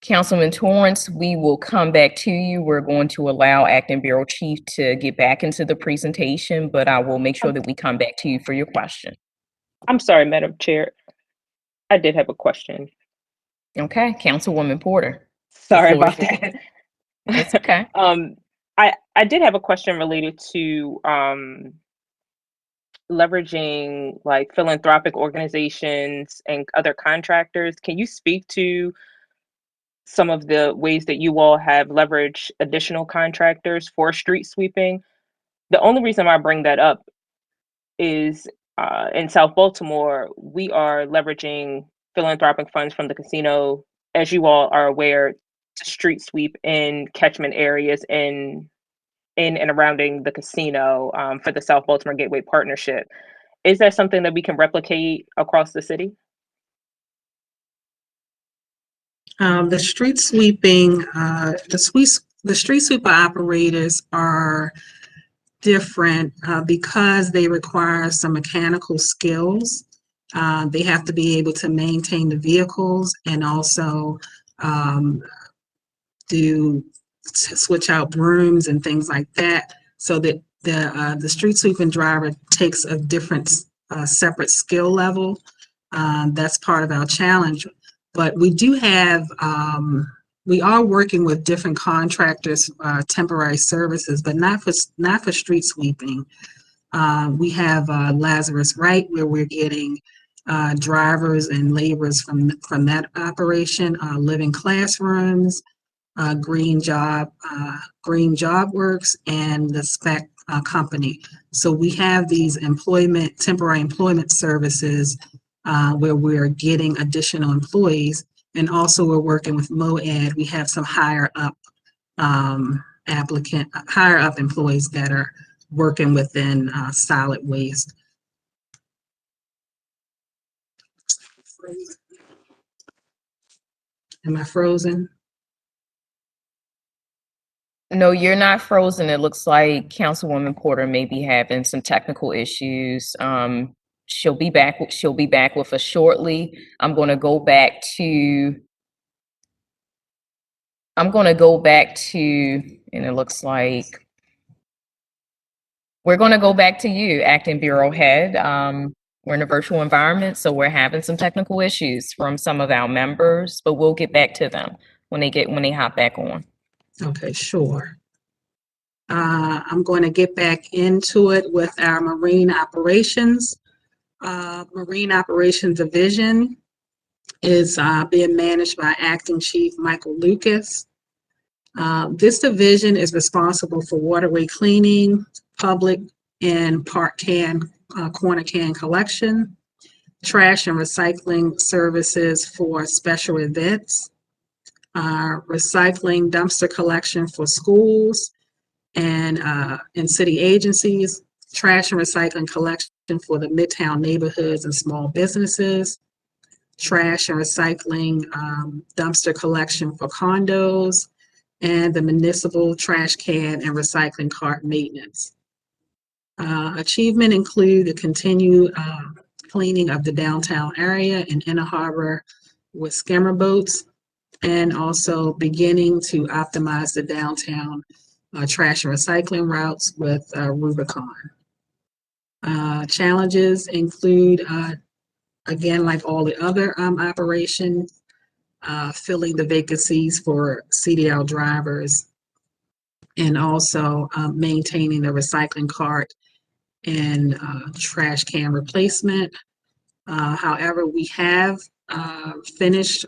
Councilman Torrance, we will come back to you. We're going to allow Acting Bureau Chief to get back into the presentation, but I will make sure that we come back to you for your question. I'm sorry, Madam Chair. I did have a question. Okay, Councilwoman Porter. Sorry about that. It's okay. I did have a question related to leveraging like philanthropic organizations and other contractors. Can you speak to some of the ways that you all have leveraged additional contractors for street sweeping. The only reason why I bring that up is in South Baltimore, we are leveraging philanthropic funds from the casino, as you all are aware, to street sweep in catchment areas in and surrounding the casino for the South Baltimore Gateway Partnership. Is that something that we can replicate across the city? The street sweeping, the street sweeper operators are different because they require some mechanical skills. They have to be able to maintain the vehicles and also switch out brooms and things like that, so that the street sweeping driver takes a different separate skill level. That's part of our challenge. But we do have, we are working with different contractors, temporary services, but not for street sweeping. We have Lazarus Wright, where we're getting drivers and laborers from that operation, living classrooms, Green Job Works, and the Spec Company. So we have these temporary employment services where we're getting additional employees, and also we're working with MOED. We have some higher up employees that are working within solid waste. Am I frozen? No, you're not frozen. It looks like Councilwoman Porter may be having some technical issues. She'll be back with us shortly. I'm going to go back to, and it looks like we're going to go back to you, Acting Bureau Head. We're in a virtual environment, so we're having some technical issues from some of our members, but we'll get back to them when they hop back on. Okay, sure. I'm going to get back into it with our Marine Operations. Marine Operations Division is being managed by Acting Chief Michael Lucas. This division is responsible for waterway cleaning, public and park corner can collection, trash and recycling services for special events, recycling dumpster collection for schools and city agencies, trash and recycling collection for the Midtown neighborhoods and small businesses, trash and recycling dumpster collection for condos, and the municipal trash can and recycling cart maintenance. Achievement include the continued cleaning of the downtown area and inner harbor with skimmer boats, and also beginning to optimize the downtown trash and recycling routes with Rubicon. Challenges include, again, like all the other operations, filling the vacancies for CDL drivers, and also maintaining the recycling cart and trash can replacement. However, we have finished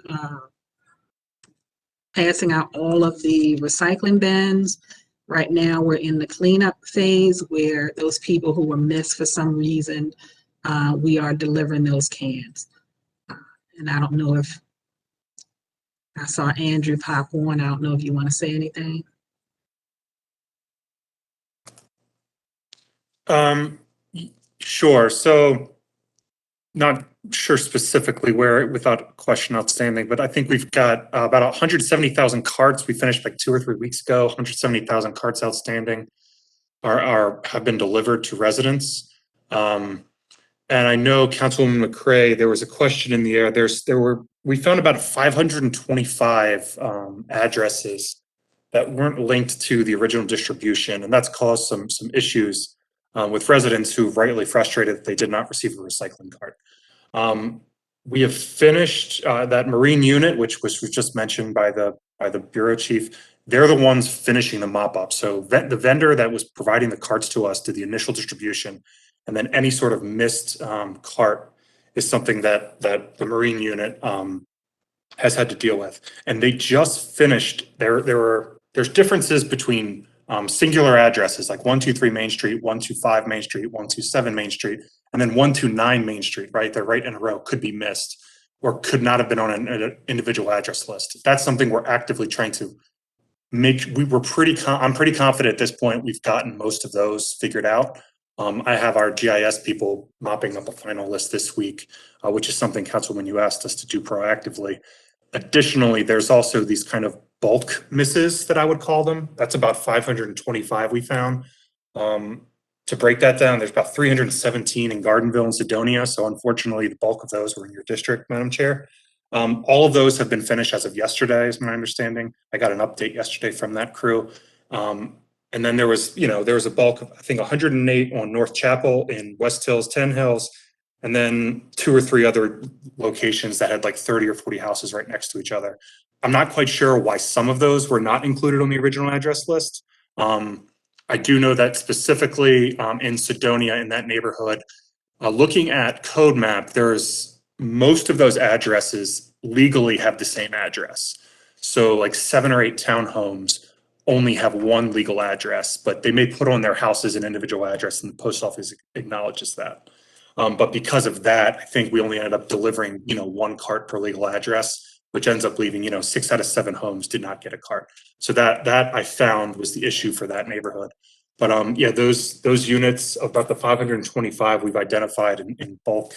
passing out all of the recycling bins. Right now, we're in the cleanup phase where those people who were missed for some reason, we are delivering those cans. And I don't know if, I saw Andrew pop on. I don't know if you want to say anything. Sure. So not sure specifically where without question outstanding, but I think we've got about 170,000 carts. We finished like 2 or 3 weeks ago. 170,000 carts outstanding have been delivered to residents. And I know Councilwoman McCray, there was a question in the air. We found about 525 addresses that weren't linked to the original distribution, and that's caused some issues with residents who rightly frustrated that they did not receive a recycling cart. We have finished that marine unit, which was just mentioned by the bureau chief. They're the ones finishing the mop up. So the vendor that was providing the carts to us did the initial distribution, and then any sort of missed cart is something that the marine unit has had to deal with. And they just finished, there's differences between singular addresses like 123 Main Street, 125 Main Street, 127 Main Street, and then 129 Main Street, right? They're right in a row, could be missed or could not have been on an individual address list. That's something we're actively trying to make. I'm pretty confident at this point we've gotten most of those figured out. I have our GIS people mopping up a final list this week, which is something, Councilwoman, you asked us to do proactively. Additionally, there's also these kind of bulk misses that I would call them. That's about 525 we found. To break that down, there's about 317 in Gardenville and Sedonia. So unfortunately, the bulk of those were in your district, Madam Chair. All of those have been finished as of yesterday, is my understanding. I got an update yesterday from that crew. And then there was a bulk of, I think, 108 on North Chapel in West Hills, 10 Hills, and then 2 or 3 other locations that had like 30 or 40 houses right next to each other. I'm not quite sure why some of those were not included on the original address list. I do know that specifically in Sedonia, in that neighborhood, looking at code map, there's most of those addresses legally have the same address. So like 7 or 8 townhomes only have one legal address, but they may put on their house as an individual address and the post office acknowledges that. But because of that, I think we only ended up delivering, 1 cart per legal address, which ends up leaving, 6 out of 7 homes did not get a cart. So that I found was the issue for that neighborhood. But yeah, those units, about the 525 we've identified in bulk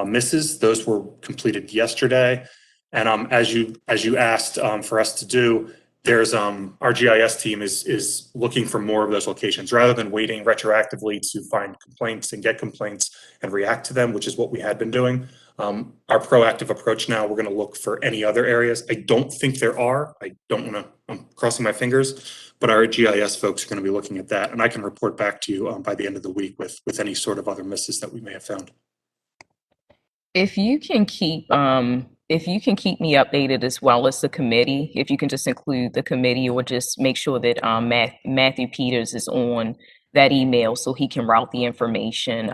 misses, those were completed yesterday. And as you asked for us to do, there's our GIS team is looking for more of those locations rather than waiting retroactively to find complaints and get complaints and react to them, which is what we had been doing. Our proactive approach now, we're going to look for any other areas. I don't think there are. I'm crossing my fingers, but our GIS folks are going to be looking at that, and I can report back to you by the end of the week with any sort of other misses that we may have found. If you can keep me updated as well as the committee, if you can just include the committee or just make sure that Matthew Peters is on that email so he can route the information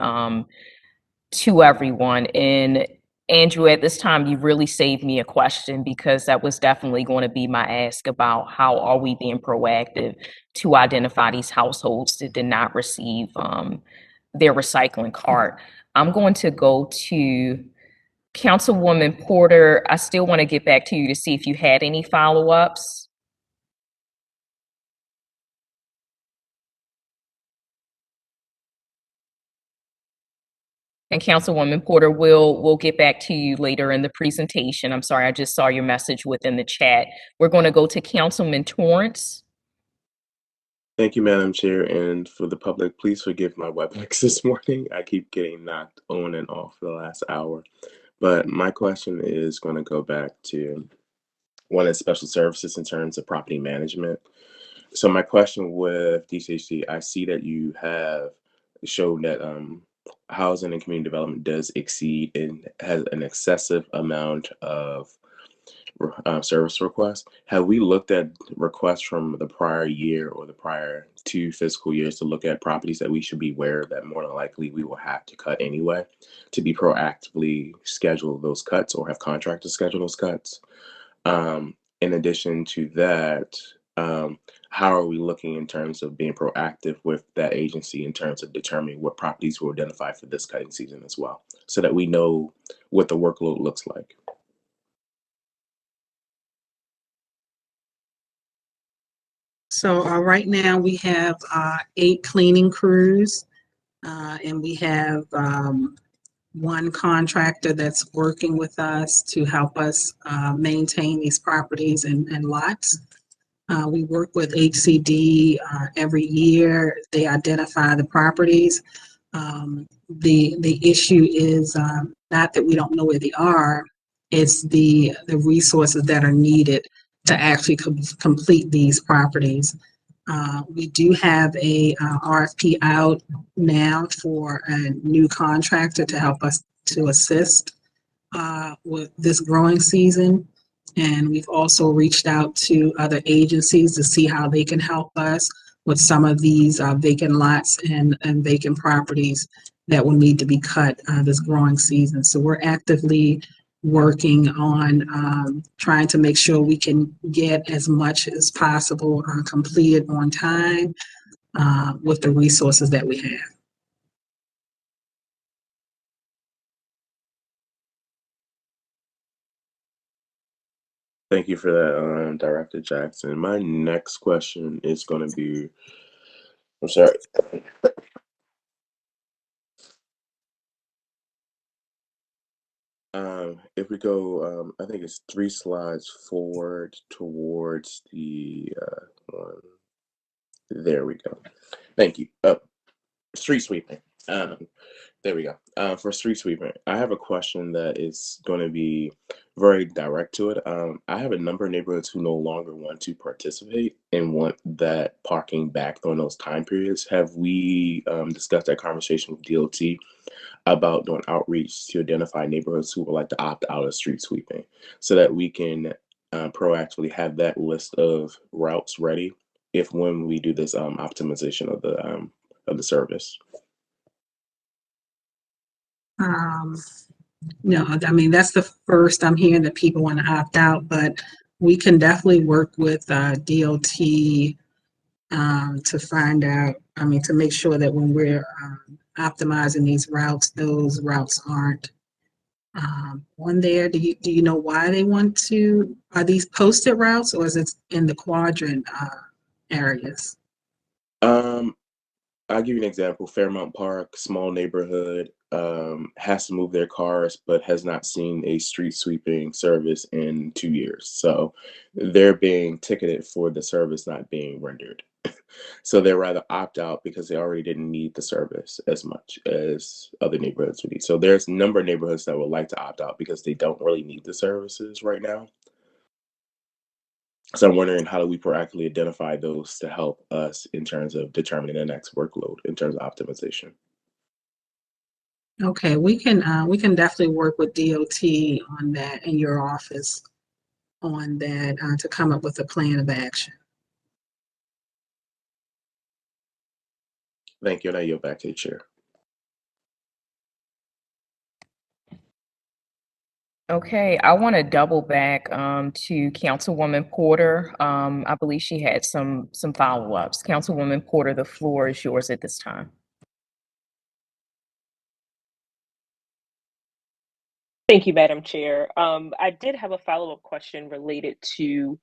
to everyone. And Andrew, at this time, you really saved me a question because that was definitely going to be my ask about how are we being proactive to identify these households that did not receive their recycling cart. I'm going to go to Councilwoman Porter. I still want to get back to you to see if you had any follow-ups. And Councilwoman Porter, we'll get back to you later in the presentation. I'm sorry, I just saw your message within the chat. We're going to go to Councilman Torrance. Thank you, Madam Chair. And for the public, please forgive my WebEx this morning. I keep getting knocked on and off for the last hour. But my question is going to go back to one of special services in terms of property management. So my question with DCHC, I see that you have showed that housing and community development does exceed and has an excessive amount of service requests. Have we looked at requests from the prior year or the prior 2 fiscal years to look at properties that we should be aware that more than likely we will have to cut anyway, to be proactively schedule those cuts or have contractors schedule those cuts? In addition to that, how are we looking in terms of being proactive with that agency in terms of determining what properties will identify for this cutting season as well, so that we know what the workload looks like? So right now we have 8 cleaning crews, and we have 1 contractor that's working with us to help us maintain these properties and lots. We work with HCD every year. They identify the properties. The issue is not that we don't know where they are, it's the resources that are needed to actually complete these properties. We do have a RFP out now for a new contractor to help us to assist with this growing season. And we've also reached out to other agencies to see how they can help us with some of these vacant lots and vacant properties that will need to be cut this growing season. So we're actively working on trying to make sure we can get as much as possible completed on time with the resources that we have. Thank you for that, Director Jackson. My next question is going to be, I'm sorry. If we go, I think it's 3 slides forward towards the one. There we go. Thank you. Street sweeping. There we go. For street sweeping, I have a question that is going to be very direct to it. I have a number of neighborhoods who no longer want to participate and want that parking back during those time periods. Have we discussed that conversation with DOT about doing outreach to identify neighborhoods who would like to opt out of street sweeping so that we can proactively have that list of routes ready if when we do this optimization of the service? No, I mean, that's the first I'm hearing that people want to opt out, but we can definitely work with DOT to find out, I mean, to make sure that when we're optimizing these routes, those routes aren't on there. Do you know why they want to, are these posted routes or is it in the quadrant areas? I'll give you an example. Fairmount Park, small neighborhood, has to move their cars, but has not seen a street sweeping service in 2 years. So they're being ticketed for the service not being rendered. So they rather opt out because they already didn't need the service as much as other neighborhoods would need. So there's a number of neighborhoods that would like to opt out because they don't really need the services right now. So I'm wondering, how do we proactively identify those to help us in terms of determining the next workload in terms of optimization? Okay, we can definitely work with DOT on that in your office on that to come up with a plan of action. Thank you, and I yield back to the chair. Okay, I want to double back to Councilwoman Porter. I believe she had some follow-ups. Councilwoman Porter, the floor is yours at this time. Thank you, Madam Chair. I did have a follow-up question related to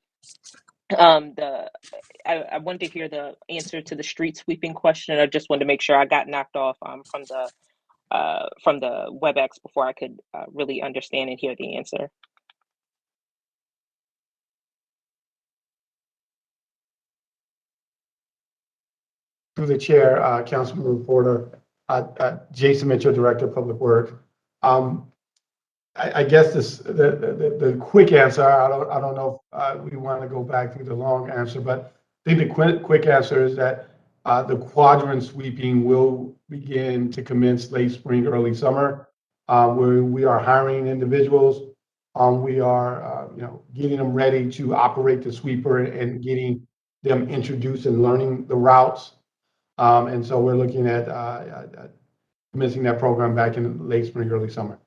I wanted to hear the answer to the street sweeping question. I just wanted to make sure I got knocked off from the WebEx before I could really understand and hear the answer. Through the chair, Councilman Porter, Jason Mitchell, Director of Public Works. I guess the quick answer, I don't know if we want to go back through the long answer, but I think the quick answer is that the quadrant sweeping will begin to commence late spring, early summer. Where we are hiring individuals. We are getting them ready to operate the sweeper and getting them introduced and learning the routes. And so we're looking at commencing that program back in late spring, early summer.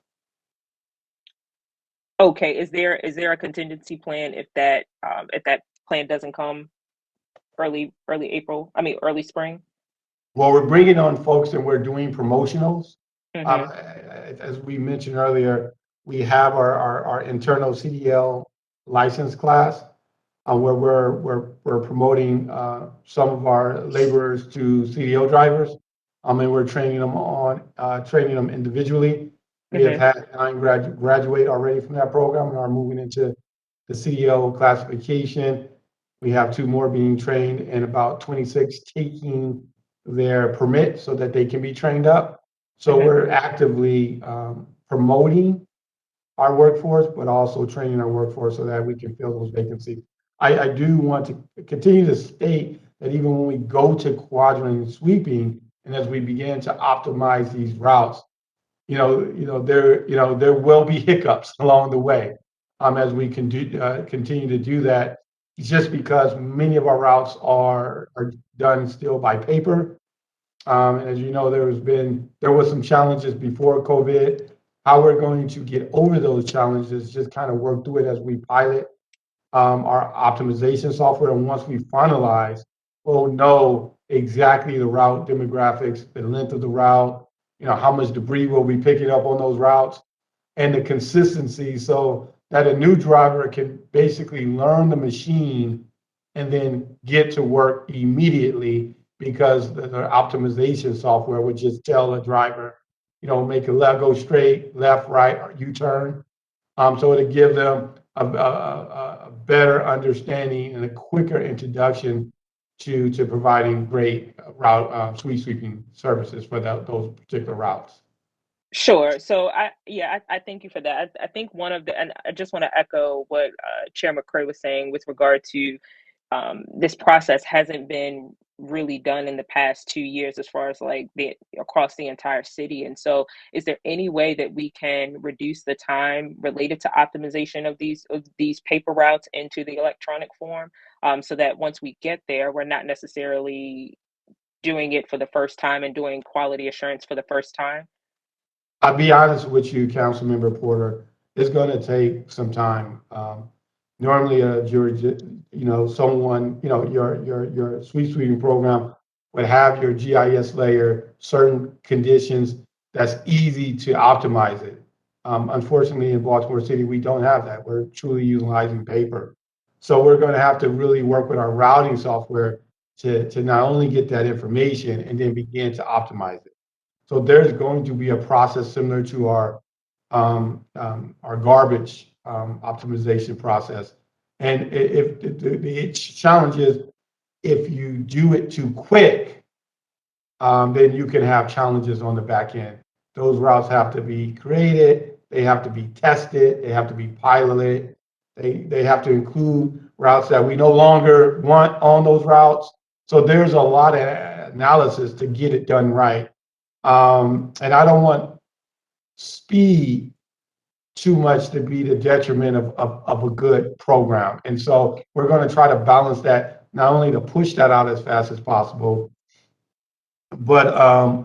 Okay, is there a contingency plan if that plan doesn't come early April? I mean early spring. Well, we're bringing on folks and we're doing promotionals. Mm-hmm. As we mentioned earlier, we have our internal CDL license class where we're promoting some of our laborers to CDL drivers. And we're training them individually. We have had 9 graduate already from that program and are moving into the CDL classification. We have 2 more being trained and about 26 taking their permit so that they can be trained up. So we're actively promoting our workforce, but also training our workforce so that we can fill those vacancies. I do want to continue to state that even when we go to quadrant sweeping and as we begin to optimize these routes, there will be hiccups along the way as we can continue to do that. It's just because many of our routes are done still by paper. And as you know, there was some challenges before COVID How we're going to get over those challenges, just kind of work through it as we pilot our optimization software. And once we finalize, we'll know exactly the route demographics, the length of the route, how much debris we'll be picking up on those routes, and the consistency, so that a new driver can basically learn the machine and then get to work immediately, because the optimization software would just tell a driver, make a left, go straight, left, right, or U-turn. So it'll give them a better understanding and a quicker introduction to providing great route street sweeping services for those particular routes. Sure. So I thank you for that. I think one of the, and I just want to echo what Chair McCray was saying with regard to this process hasn't been really done in the past 2 years as far as like across the entire city. And so is there any way that we can reduce the time related to optimization of these paper routes into the electronic form, so that once we get there, we're not necessarily doing it for the first time and doing quality assurance for the first time? I'll be honest with you, Councilmember Porter, it's going to take some time. Normally, someone, your street sweeping program would have your GIS layer, certain conditions that's easy to optimize it. Unfortunately, in Baltimore City, we don't have that. We're truly utilizing paper. So we're going to have to really work with our routing software to not only get that information and then begin to optimize it. So there's going to be a process similar to our garbage optimization process. And if the challenge is, if you do it too quick, then you can have challenges on the back end. Those routes have to be created, they have to be tested, they have to be piloted, they have to include routes that we no longer want on those routes. So there's a lot of analysis to get it done right. And I don't want speed too much to be the detriment of a good program. And so we're going to try to balance that, not only to push that out as fast as possible, but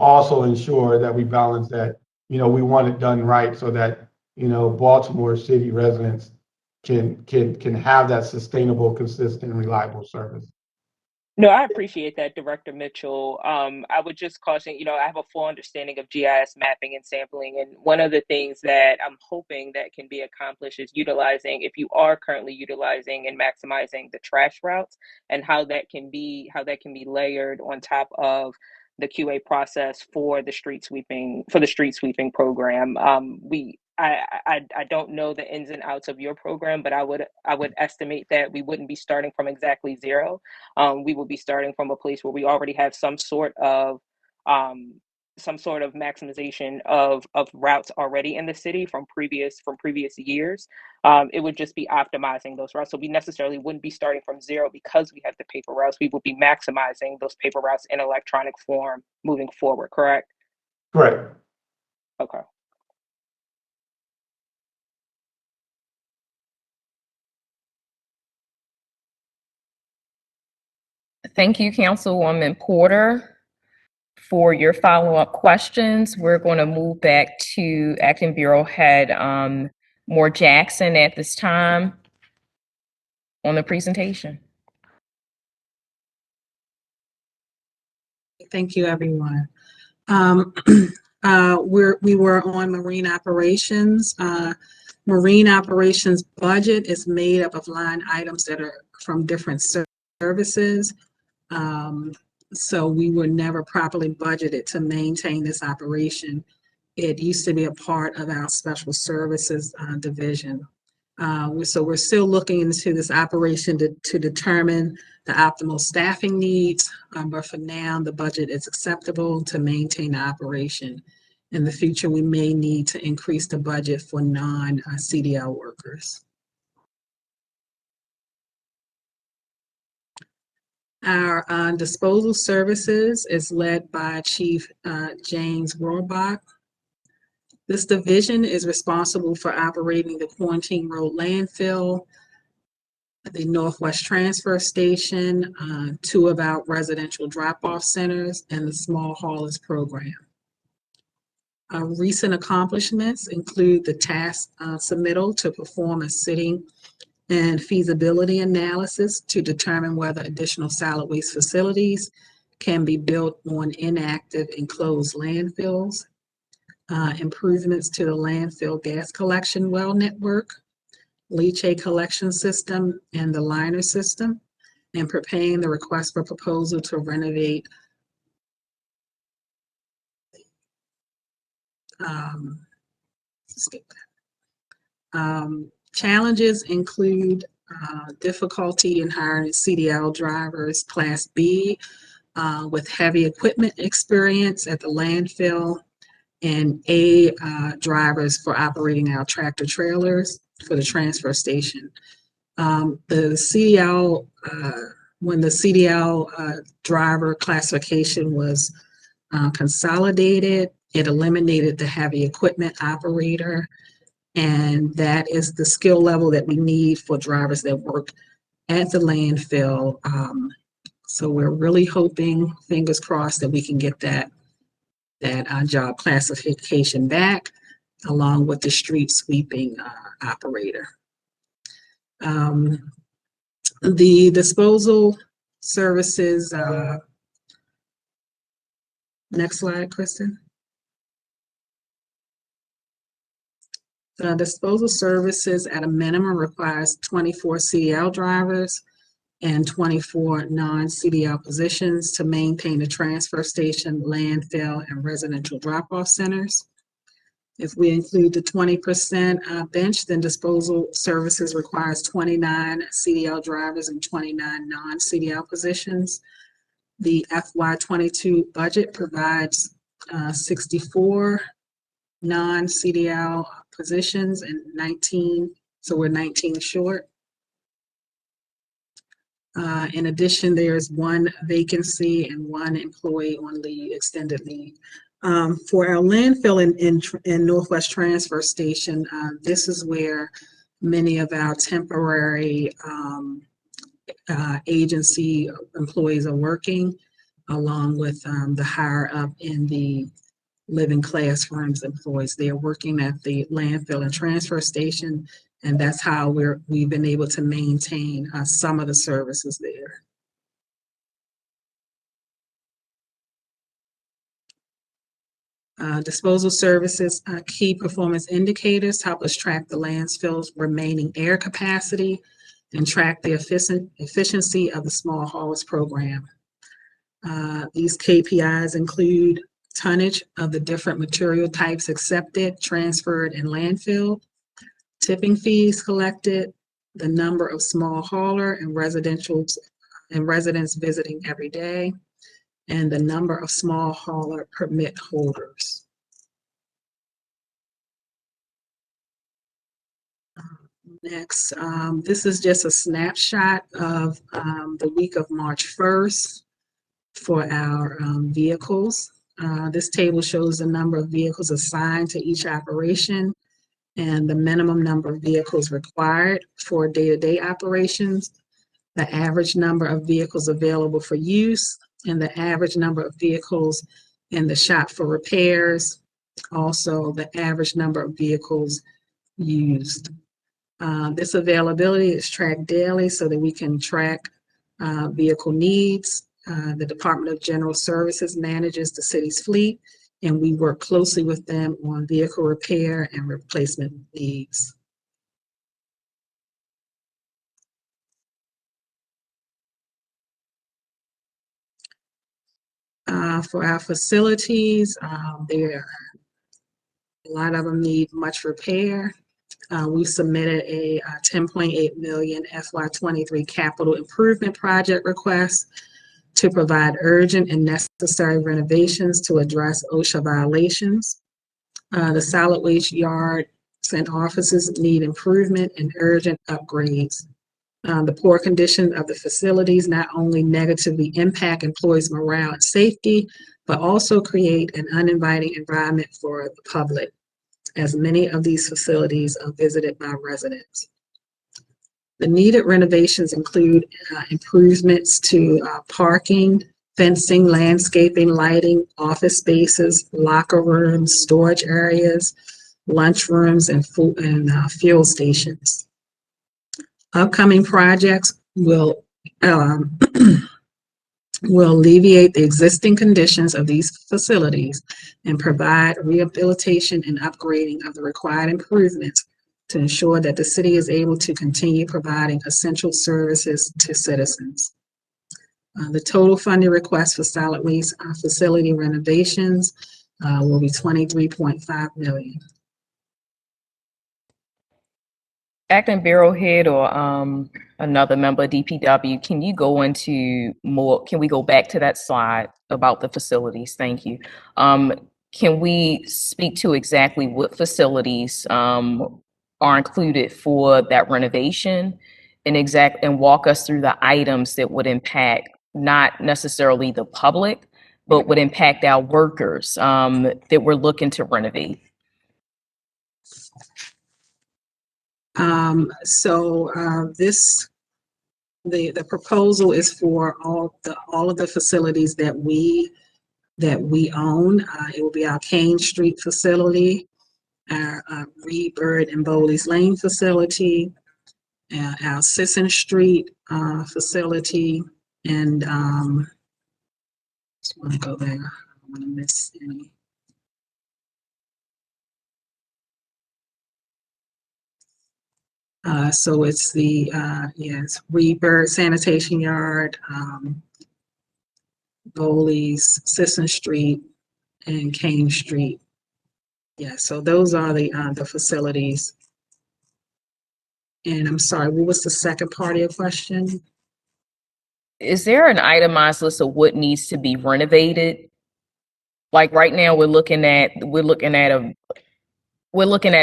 also ensure that we balance that, we want it done right, so that, Baltimore City residents can have that sustainable, consistent, and reliable service. No, I appreciate that, Director Mitchell. I would just caution, I have a full understanding of GIS mapping and sampling. And one of the things that I'm hoping that can be accomplished is utilizing, if you are currently utilizing and maximizing the trash routes, and how that can be layered on top of the QA process for the street sweeping program. I don't know the ins and outs of your program, but I would estimate that we wouldn't be starting from exactly zero. We will be starting from a place where we already have some sort of maximization of routes already in the city from previous years. It would just be optimizing those routes. So we necessarily wouldn't be starting from zero because we have the paper routes. We will be maximizing those paper routes in electronic form moving forward, correct? Correct. Okay. Thank you, Councilwoman Porter, for your follow-up questions. We're going to move back to Acting Bureau Head Moore Jackson at this time on the presentation. Thank you, everyone. We were on marine operations. Marine operations budget is made up of line items that are from different services. So we were never properly budgeted to maintain this operation. It used to be a part of our special services division. So we're still looking into this operation to determine the optimal staffing needs, but for now, the budget is acceptable to maintain the operation. In the future, we may need to increase the budget for non-CDL workers. Our disposal services is led by Chief James Rohrbach. This division is responsible for operating the Quarantine Road landfill, the Northwest Transfer Station, 2 of our residential drop-off centers, and the small haulers program. Recent accomplishments include the task submittal to perform a sitting and feasibility analysis to determine whether additional solid waste facilities can be built on inactive and closed landfills, improvements to the landfill gas collection well network, leachate collection system, and the liner system, and preparing the request for proposal to renovate challenges include difficulty in hiring CDL drivers, Class B, with heavy equipment experience at the landfill, and A drivers for operating our tractor trailers for the transfer station. The CDL, when the CDL driver classification was consolidated, it eliminated the heavy equipment operator, and that is the skill level that we need for drivers that work at the landfill. So we're really hoping, fingers crossed, that we can get that job classification back, along with the street sweeping operator. The disposal services, next slide, Kristen. The disposal services at a minimum requires 24 CDL drivers and 24 non-CDL positions to maintain the transfer station, landfill, and residential drop-off centers. If we include the 20% bench, then disposal services requires 29 CDL drivers and 29 non-CDL positions. The FY22 budget provides 64 non-CDL positions and 19, so we're 19 short. In addition, there's one vacancy and one employee on leave, extended leave. For our landfill in Northwest Transfer Station, this is where many of our temporary agency employees are working, along with the higher up in the living classrooms employees. They are working at the landfill and transfer station, and that's how we've been able to maintain some of the services there. Disposal services, key performance indicators help us track the landfill's remaining air capacity and track the efficiency of the small haulage program. These KPIs include tonnage of the different material types accepted, transferred, and landfill, tipping fees collected, the number of small hauler and residents visiting every day, and the number of small hauler permit holders. Next, this is just a snapshot of the week of March 1st for our vehicles. This table shows the number of vehicles assigned to each operation and the minimum number of vehicles required for day-to-day operations, the average number of vehicles available for use, and the average number of vehicles in the shop for repairs, also the average number of vehicles used. This availability is tracked daily so that we can track vehicle needs. The Department of General Services manages the city's fleet, and we work closely with them on vehicle repair and replacement needs. For our facilities, a lot of them need much repair. We submitted a $10.8 million FY23 capital improvement project request to provide urgent and necessary renovations to address OSHA violations. The solid waste yards and offices need improvement and urgent upgrades. The poor condition of the facilities not only negatively impact employees' morale and safety, but also create an uninviting environment for the public, as many of these facilities are visited by residents. The needed renovations include improvements to parking, fencing, landscaping, lighting, office spaces, locker rooms, storage areas, lunch rooms, and food and fuel stations. Upcoming projects will will alleviate the existing conditions of these facilities and provide rehabilitation and upgrading of the required improvements to ensure that the city is able to continue providing essential services to citizens. The total funding request for solid waste facility renovations will be $23.5 million. Acting Bureau Head or another member of DPW, can you go into more, can we go back to that slide about the facilities? Thank you. Can we speak to exactly what facilities are included for that renovation and walk us through the items that would impact not necessarily the public, but would impact our workers that we're looking to renovate? The proposal is for all of the facilities that we own. It will be our Kane Street facility, our Reed Bird and Bowley's Lane facility, our Sisson Street facility, and just want to go there. I don't want to miss any. So it's the yes, Reed Bird Sanitation Yard, Bowley's, Sisson Street, and Kane Street. Yeah, so those are the facilities. And I'm sorry, what was the second part of your question? Is there an itemized list of what needs to be renovated? Like right now, we're looking at a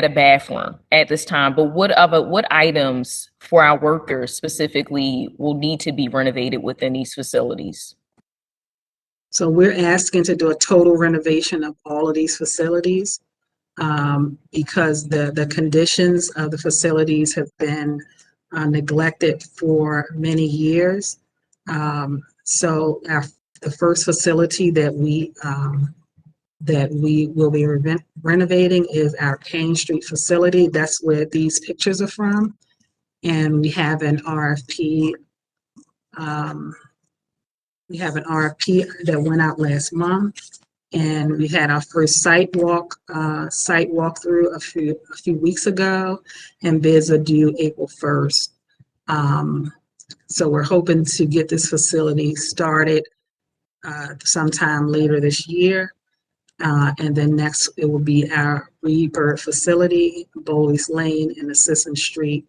bathroom at this time, but what items for our workers specifically will need to be renovated within these facilities? So we're asking to do a total renovation of all of these facilities because the conditions of the facilities have been neglected for many years. So the first facility that we will be renovating is our Kane Street facility. That's where these pictures are from. And we have an RFP. We have an RFP that went out last month, and we had our first site walkthrough a few weeks ago, and bids are due April 1st. So we're hoping to get this facility started sometime later this year. And then next, it will be our Reed Bird facility, Bowley's Lane, and the Sisson Street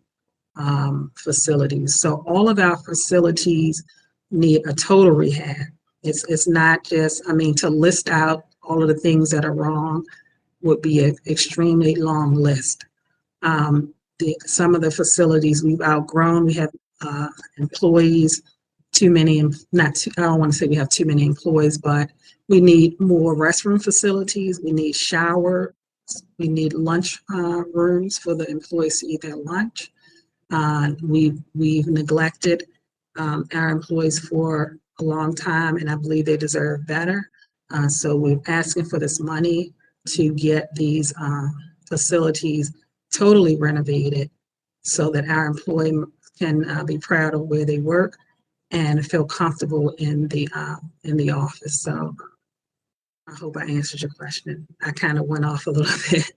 facilities. So all of our facilities need a total rehab. It's not just, I mean, to list out all of the things that are wrong would be an extremely long list. Some of the facilities we've outgrown, we have employees, too many, I don't want to say we have too many employees, but we need more restroom facilities. We need showers. We need lunch rooms for the employees to eat their lunch. We've neglected our employees for a long time, and I believe they deserve better. So we're asking for this money to get these facilities totally renovated so that our employees can be proud of where they work and feel comfortable in the office. So I hope I answered your question. I kind of went off a little bit.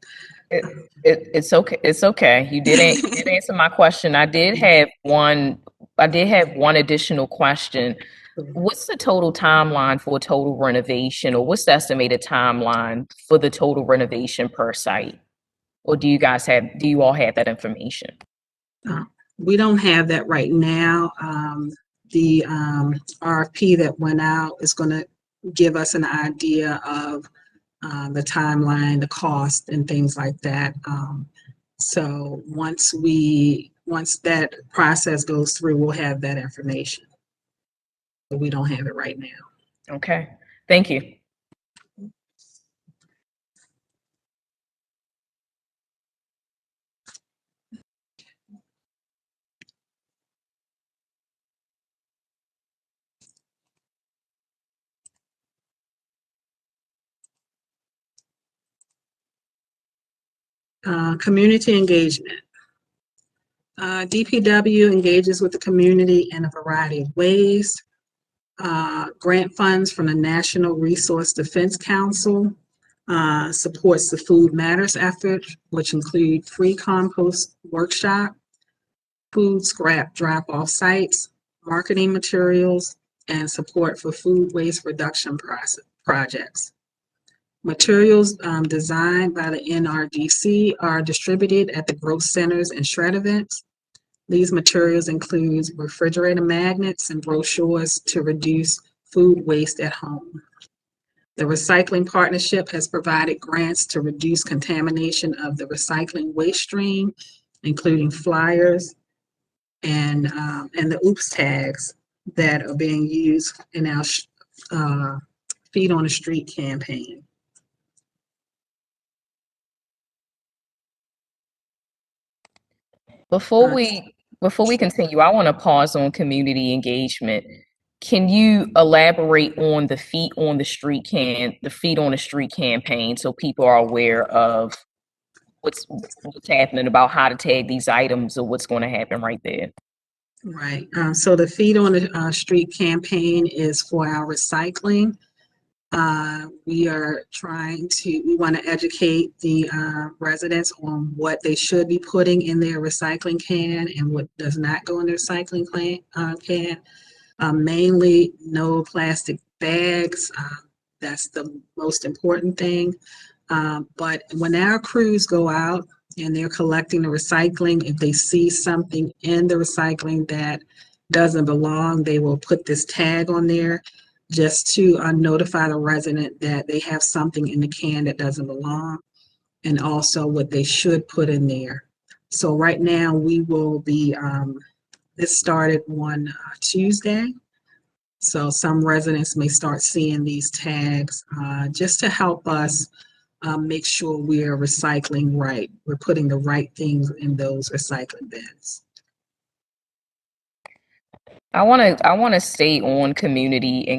It's okay. It's okay. You did answer my question. I did have one additional question. What's the total timeline for a total renovation, or what's the estimated timeline for the total renovation per site? Or do you all have that information? We don't have that right now. The RFP that went out is going to give us an idea of the timeline, the cost, and things like that. So once that process goes through, we'll have that information. But we don't have it right now. Okay, thank you. Community engagement. DPW engages with the community in a variety of ways. Grant funds from the National Resource Defense Council supports the Food Matters effort, which include free compost workshop, food scrap drop-off sites, marketing materials, and support for food waste reduction projects. Materials designed by the NRDC are distributed at the growth centers and shred events. These materials include refrigerator magnets and brochures to reduce food waste at home. The Recycling Partnership has provided grants to reduce contamination of the recycling waste stream, including flyers and the OOPS tags that are being used in our Feet on the Street campaign. Before we continue, I want to pause on community engagement. Can you elaborate on the Feet on the Street campaign so people are aware of what's happening, about how to tag these items or what's going to happen right there? Right. So the Feet on the Street campaign is for our recycling. We want to educate the residents on what they should be putting in their recycling can and what does not go in their recycling can. Mainly no plastic bags. That's the most important thing. But when our crews go out and they're collecting the recycling, if they see something in the recycling that doesn't belong, they will put this tag on there just to notify the resident that they have something in the can that doesn't belong, and also what they should put in there. So right now we will be, this started on Tuesday. So some residents may start seeing these tags just to help us make sure we are recycling right. We're putting the right things in those recycling bins. I want to stay on community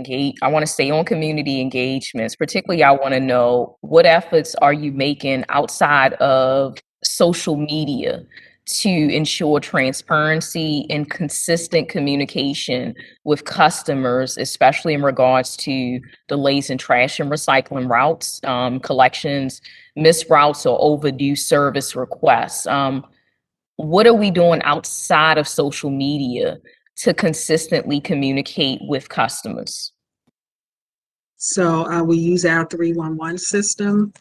engagements. Particularly, I want to know what efforts are you making outside of social media to ensure transparency and consistent communication with customers, especially in regards to delays in trash and recycling routes, collections, missed routes, or overdue service requests. What are we doing outside of social media to consistently communicate with customers? So we use our 311 system.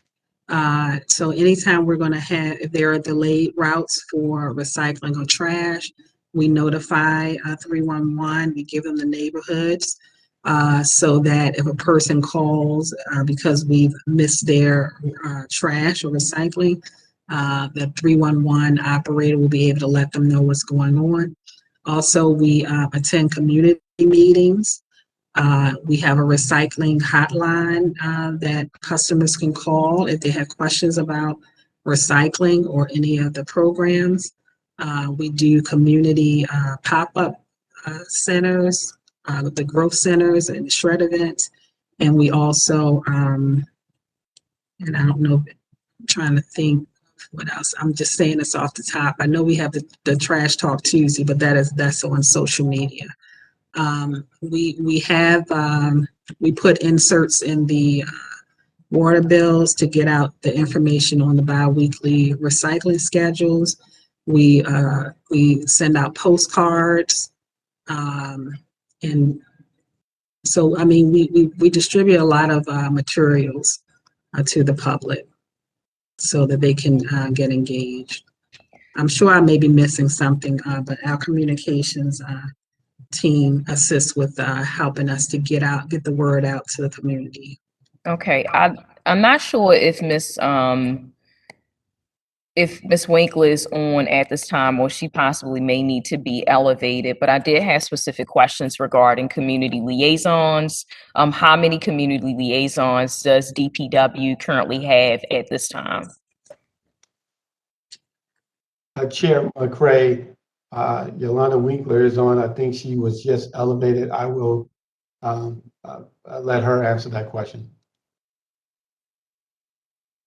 So anytime we're going to have, if there are delayed routes for recycling or trash, we notify 311, we give them the neighborhoods so that if a person calls because we've missed their trash or recycling, the 311 operator will be able to let them know what's going on. Also, we attend community meetings. We have a recycling hotline that customers can call if they have questions about recycling or any of the programs. We do community pop-up centers, the growth centers and shred events. And we also, and I don't know, I'm trying to think what else. I'm just saying this off the top. I know we have the Trash Talk Tuesday, but that's on social media. We put inserts in the water bills to get out the information on the biweekly recycling schedules. We send out postcards, and so I mean we distribute a lot of materials to the public so that they can get engaged. I'm sure I may be missing something, but our communications team assists with helping us to get the word out to the community. Okay, I'm not sure if Miss Winkler is on at this time, or she possibly may need to be elevated, but I did have specific questions regarding community liaisons. How many community liaisons does DPW currently have at this time? Chair McCray, Yolanda Winkler is on. I think she was just elevated. I will let her answer that question.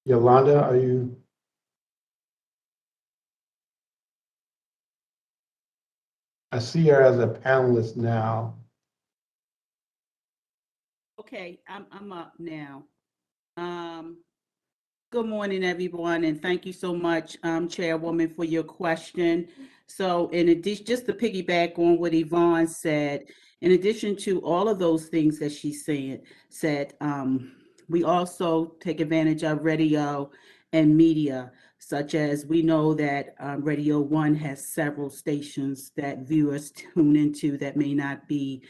Yolanda, are you? I see her as a panelist now. Okay, I'm up now. Good morning, everyone, and thank you so much, Chairwoman, for your question. So in addition, just to piggyback on what Yvonne said, in addition to all of those things that she said, we also take advantage of radio and media, such as we know that Radio One has several stations that viewers tune into that may not be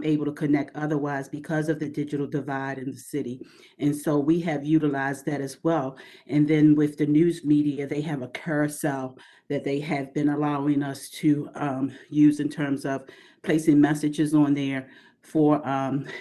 able to connect otherwise because of the digital divide in the city. And so we have utilized that as well. And then with the news media, they have a carousel that they have been allowing us to use in terms of placing messages on there for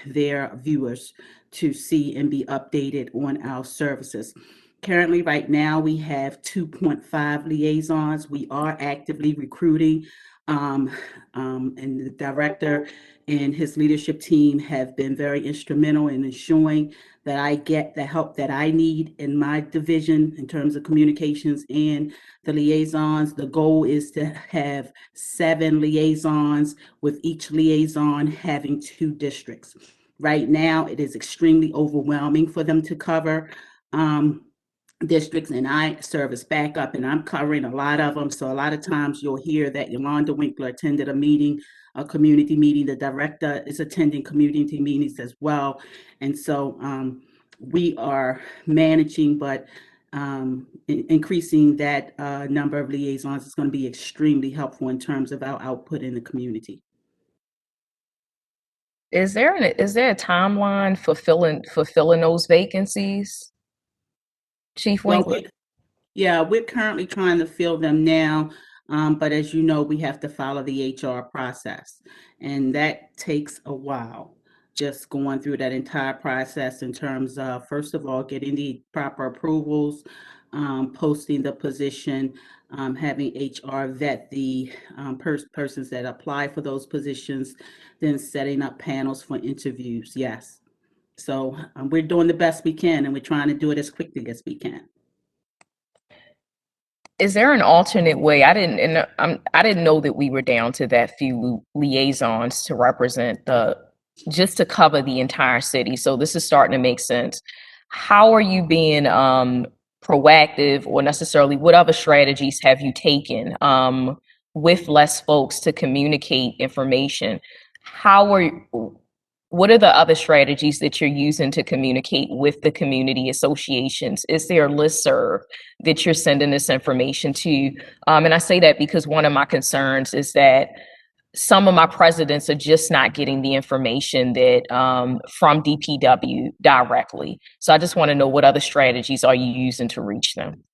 their viewers to see and be updated on our services. Currently, right now, we have 2.5 liaisons. We are actively recruiting, and the director and his leadership team have been very instrumental in ensuring that I get the help that I need in my division in terms of communications and the liaisons. The goal is to have 7 liaisons, with each liaison having 2 districts. Right now, it is extremely overwhelming for them to cover districts, and I serve as backup, and I'm covering a lot of them. So a lot of times you'll hear that Yolanda Winkler attended a meeting, a community meeting. The director is attending community meetings as well. And so we are managing, but increasing that number of liaisons is going to be extremely helpful in terms of our output in the community. Is there a timeline for fulfilling those vacancies, Chief Well, Winkler? we're currently trying to fill them now, but as you know, we have to follow the HR process, and that takes a while. Just going through that entire process in terms of, first of all, getting the proper approvals, posting the position, having HR vet the persons that apply for those positions, then setting up panels for interviews. Yes. So we're doing the best we can, and we're trying to do it as quickly as we can. Is there an alternate way? I didn't know that we were down to that few liaisons to represent just to cover the entire city. So this is starting to make sense. How are you being proactive, or necessarily what other strategies have you taken with less folks to communicate information? What are the other strategies that you're using to communicate with the community associations? Is there a listserv that you're sending this information to? And I say that because one of my concerns is that some of my presidents are just not getting the information that from DPW directly. So I just want to know, what other strategies are you using to reach them?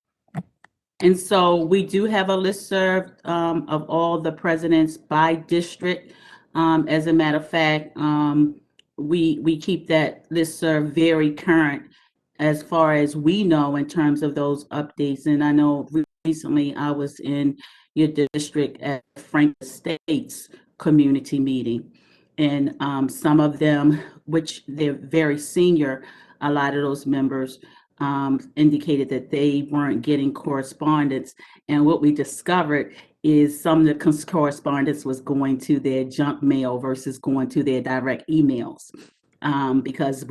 And so we do have a listserv of all the presidents by district. As a matter of fact, we keep that listserv very current as far as we know in terms of those updates. And I know recently I was in your district at Frank State's community meeting, and some of them, which they're very senior, a lot of those members indicated that they weren't getting correspondence. And what we discovered is some of the correspondence was going to their junk mail versus going to their direct emails. Because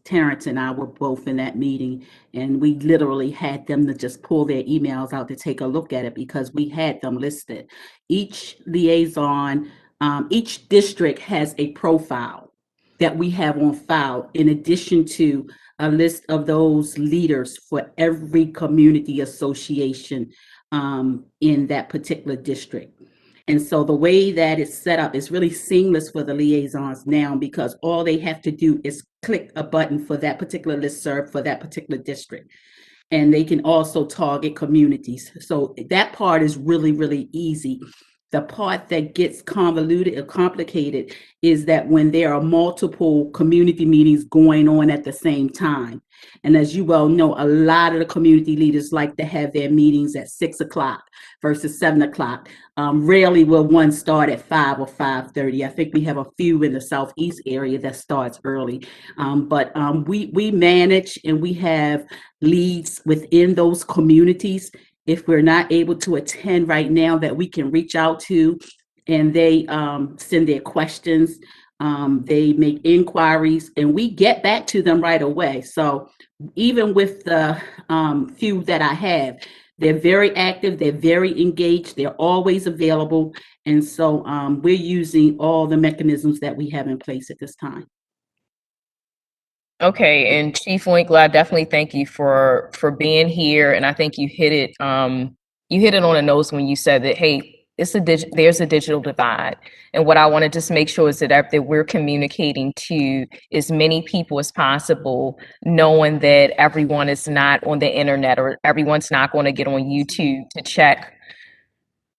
Terrence and I were both in that meeting, and we literally had them to just pull their emails out to take a look at it because we had them listed. Each liaison, each district has a profile that we have on file, in addition to a list of those leaders for every community association in that particular district. And so the way that it's set up is really seamless for the liaisons now, because all they have to do is click a button for that particular listserv for that particular district. And they can also target communities. So that part is really, really easy. The part that gets convoluted or complicated is that when there are multiple community meetings going on at the same time. And as you well know, a lot of the community leaders like to have their meetings at 6 o'clock versus 7 o'clock. Rarely will one start at 5 or 5:30. I think we have a few in the southeast area that starts early. But we manage, and we have leads within those communities, if we're not able to attend right now, that we can reach out to and they send their questions. They make inquiries, and we get back to them right away. So even with the few that I have, they're very active, they're very engaged, they're always available. And so we're using all the mechanisms that we have in place at this time. Okay, and Chief Winkler, I definitely thank you for being here, and I think you hit it on the nose when you said that, hey, there's a digital divide, and what I want to just make sure is that we're communicating to as many people as possible, knowing that everyone is not on the internet or everyone's not going to get on YouTube to check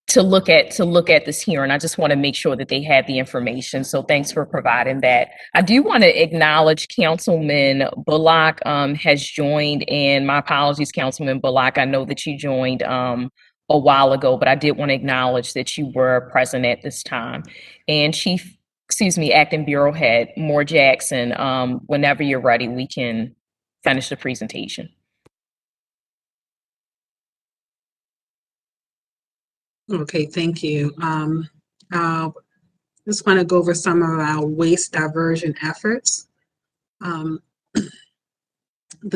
to look at this hearing. I just want to make sure that they had the information. So thanks for providing that. I do want to acknowledge Councilman Bullock has joined, and my apologies, Councilman Bullock. I know that you joined a while ago, but I did want to acknowledge that you were present at this time. And Acting Bureau Head Moore Jackson, whenever you're ready, we can finish the presentation. Okay, thank you. Just want to go over some of our waste diversion efforts. The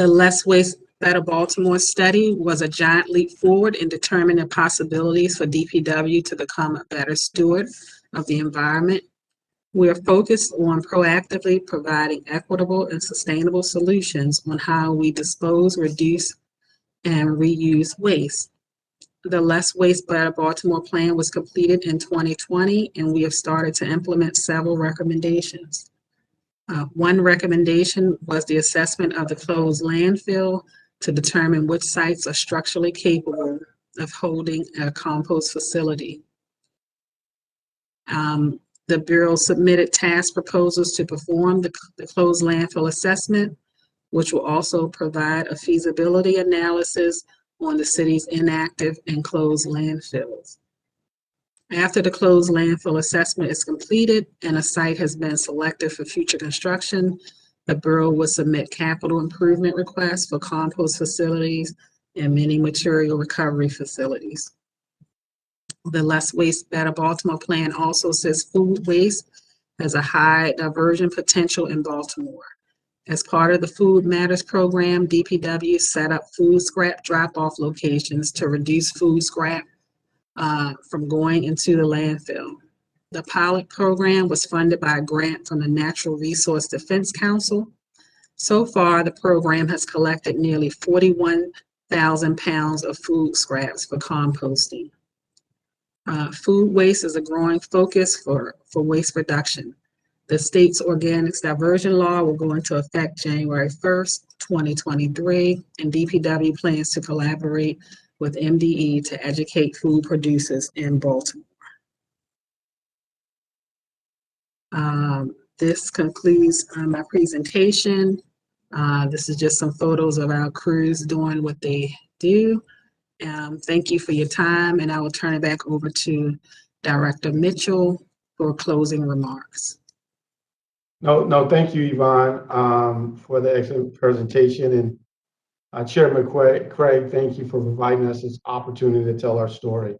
Less Waste, Better Baltimore study was a giant leap forward in determining the possibilities for DPW to become a better steward of the environment. We are focused on proactively providing equitable and sustainable solutions on how we dispose, reduce, and reuse waste. The Less Waste, Better Baltimore plan was completed in 2020, and we have started to implement several recommendations. One recommendation was the assessment of the closed landfill to determine which sites are structurally capable of holding a compost facility. The Bureau submitted task proposals to perform the closed landfill assessment, which will also provide a feasibility analysis on the city's inactive and closed landfills. After the closed landfill assessment is completed and a site has been selected for future construction, the Bureau will submit capital improvement requests for compost facilities and many material recovery facilities. The Less Waste, Better Baltimore plan also says food waste has a high diversion potential in Baltimore. As part of the Food Matters program, DPW set up food scrap drop-off locations to reduce food scrap from going into the landfill. The pilot program was funded by a grant from the Natural Resource Defense Council. So far, the program has collected nearly 41,000 pounds of food scraps for composting. Food waste is a growing focus for waste reduction. The state's organics diversion law will go into effect January 1st, 2023, and DPW plans to collaborate with MDE to educate food producers in Baltimore. This concludes my presentation. This is just some photos of our crews doing what they do. Thank you for your time, and I will turn it back over to Director Mitchell for closing remarks. No, thank you, Yvonne, for the excellent presentation. And Chairman Craig, thank you for providing us this opportunity to tell our story.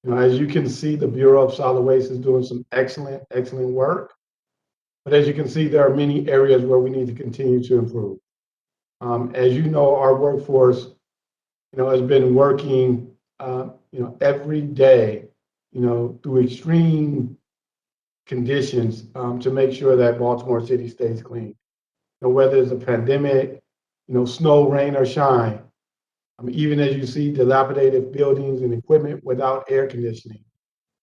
You know, as you can see, the Bureau of Solid Waste is doing some excellent work. But as you can see, there are many areas where we need to continue to improve. As you know, our workforce, has been working, every day, through extreme conditions to make sure that Baltimore City stays clean. Whether it's a pandemic, snow, rain, or shine. Even as you see dilapidated buildings and equipment without air conditioning,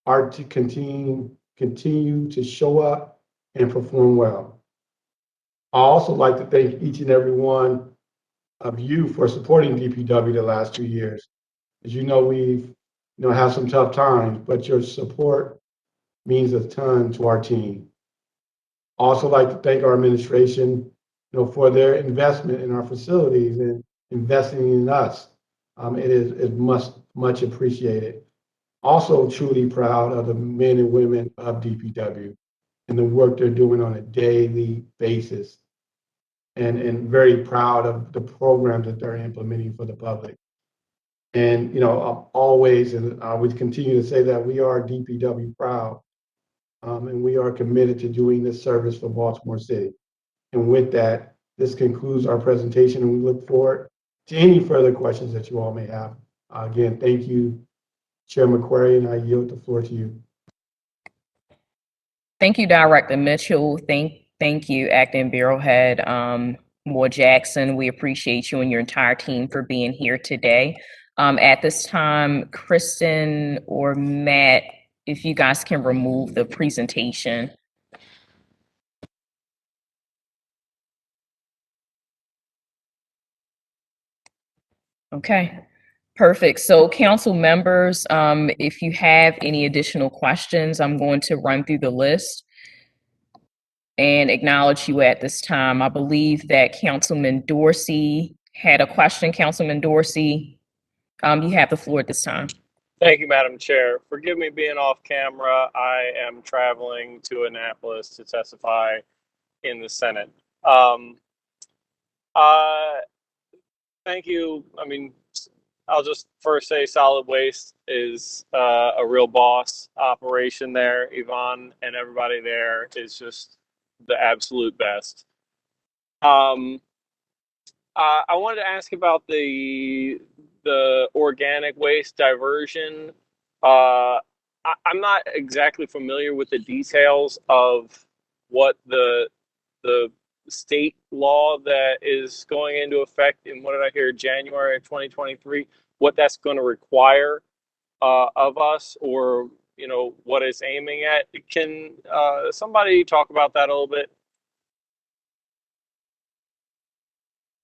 our team continue to show up and perform well. I also like to thank each and every one of you for supporting DPW the last 2 years. As you know, we've had some tough times, but your support means a ton to our team. I also like to thank our administration, for their investment in our facilities and investing in us. It is much appreciated. Also truly proud of the men and women of DPW and the work they're doing on a daily basis. And very proud of the programs that they're implementing for the public. And, always, and I would continue to say that we are DPW proud, and we are committed to doing this service for Baltimore City. And with that, this concludes our presentation, and we look forward to any further questions that you all may have. Again, thank you, Chair McQuarrie, and I yield the floor to you. Thank you, Director Mitchell. Thank you, Acting Bureau Head Moore Jackson. We appreciate you and your entire team for being here today. At this time, Kristen or Matt, if you guys can remove the presentation. Okay, perfect. So council members, if you have any additional questions, I'm going to run through the list and acknowledge you at this time. I believe that Councilman Dorsey had a question. Councilman Dorsey, you have the floor at this time. Thank you, Madam Chair. Forgive me being off camera. I am traveling to Annapolis to testify in the Senate. Thank you. I mean, I'll just first say solid waste is a real boss operation there. Yvonne and everybody there is just the absolute best. I wanted to ask about the organic waste diversion. I'm not exactly familiar with the details of what the state law that is going into effect in, what did I hear, January of 2023, what that's going to require of us, or what it's aiming at. Can somebody talk about that a little bit?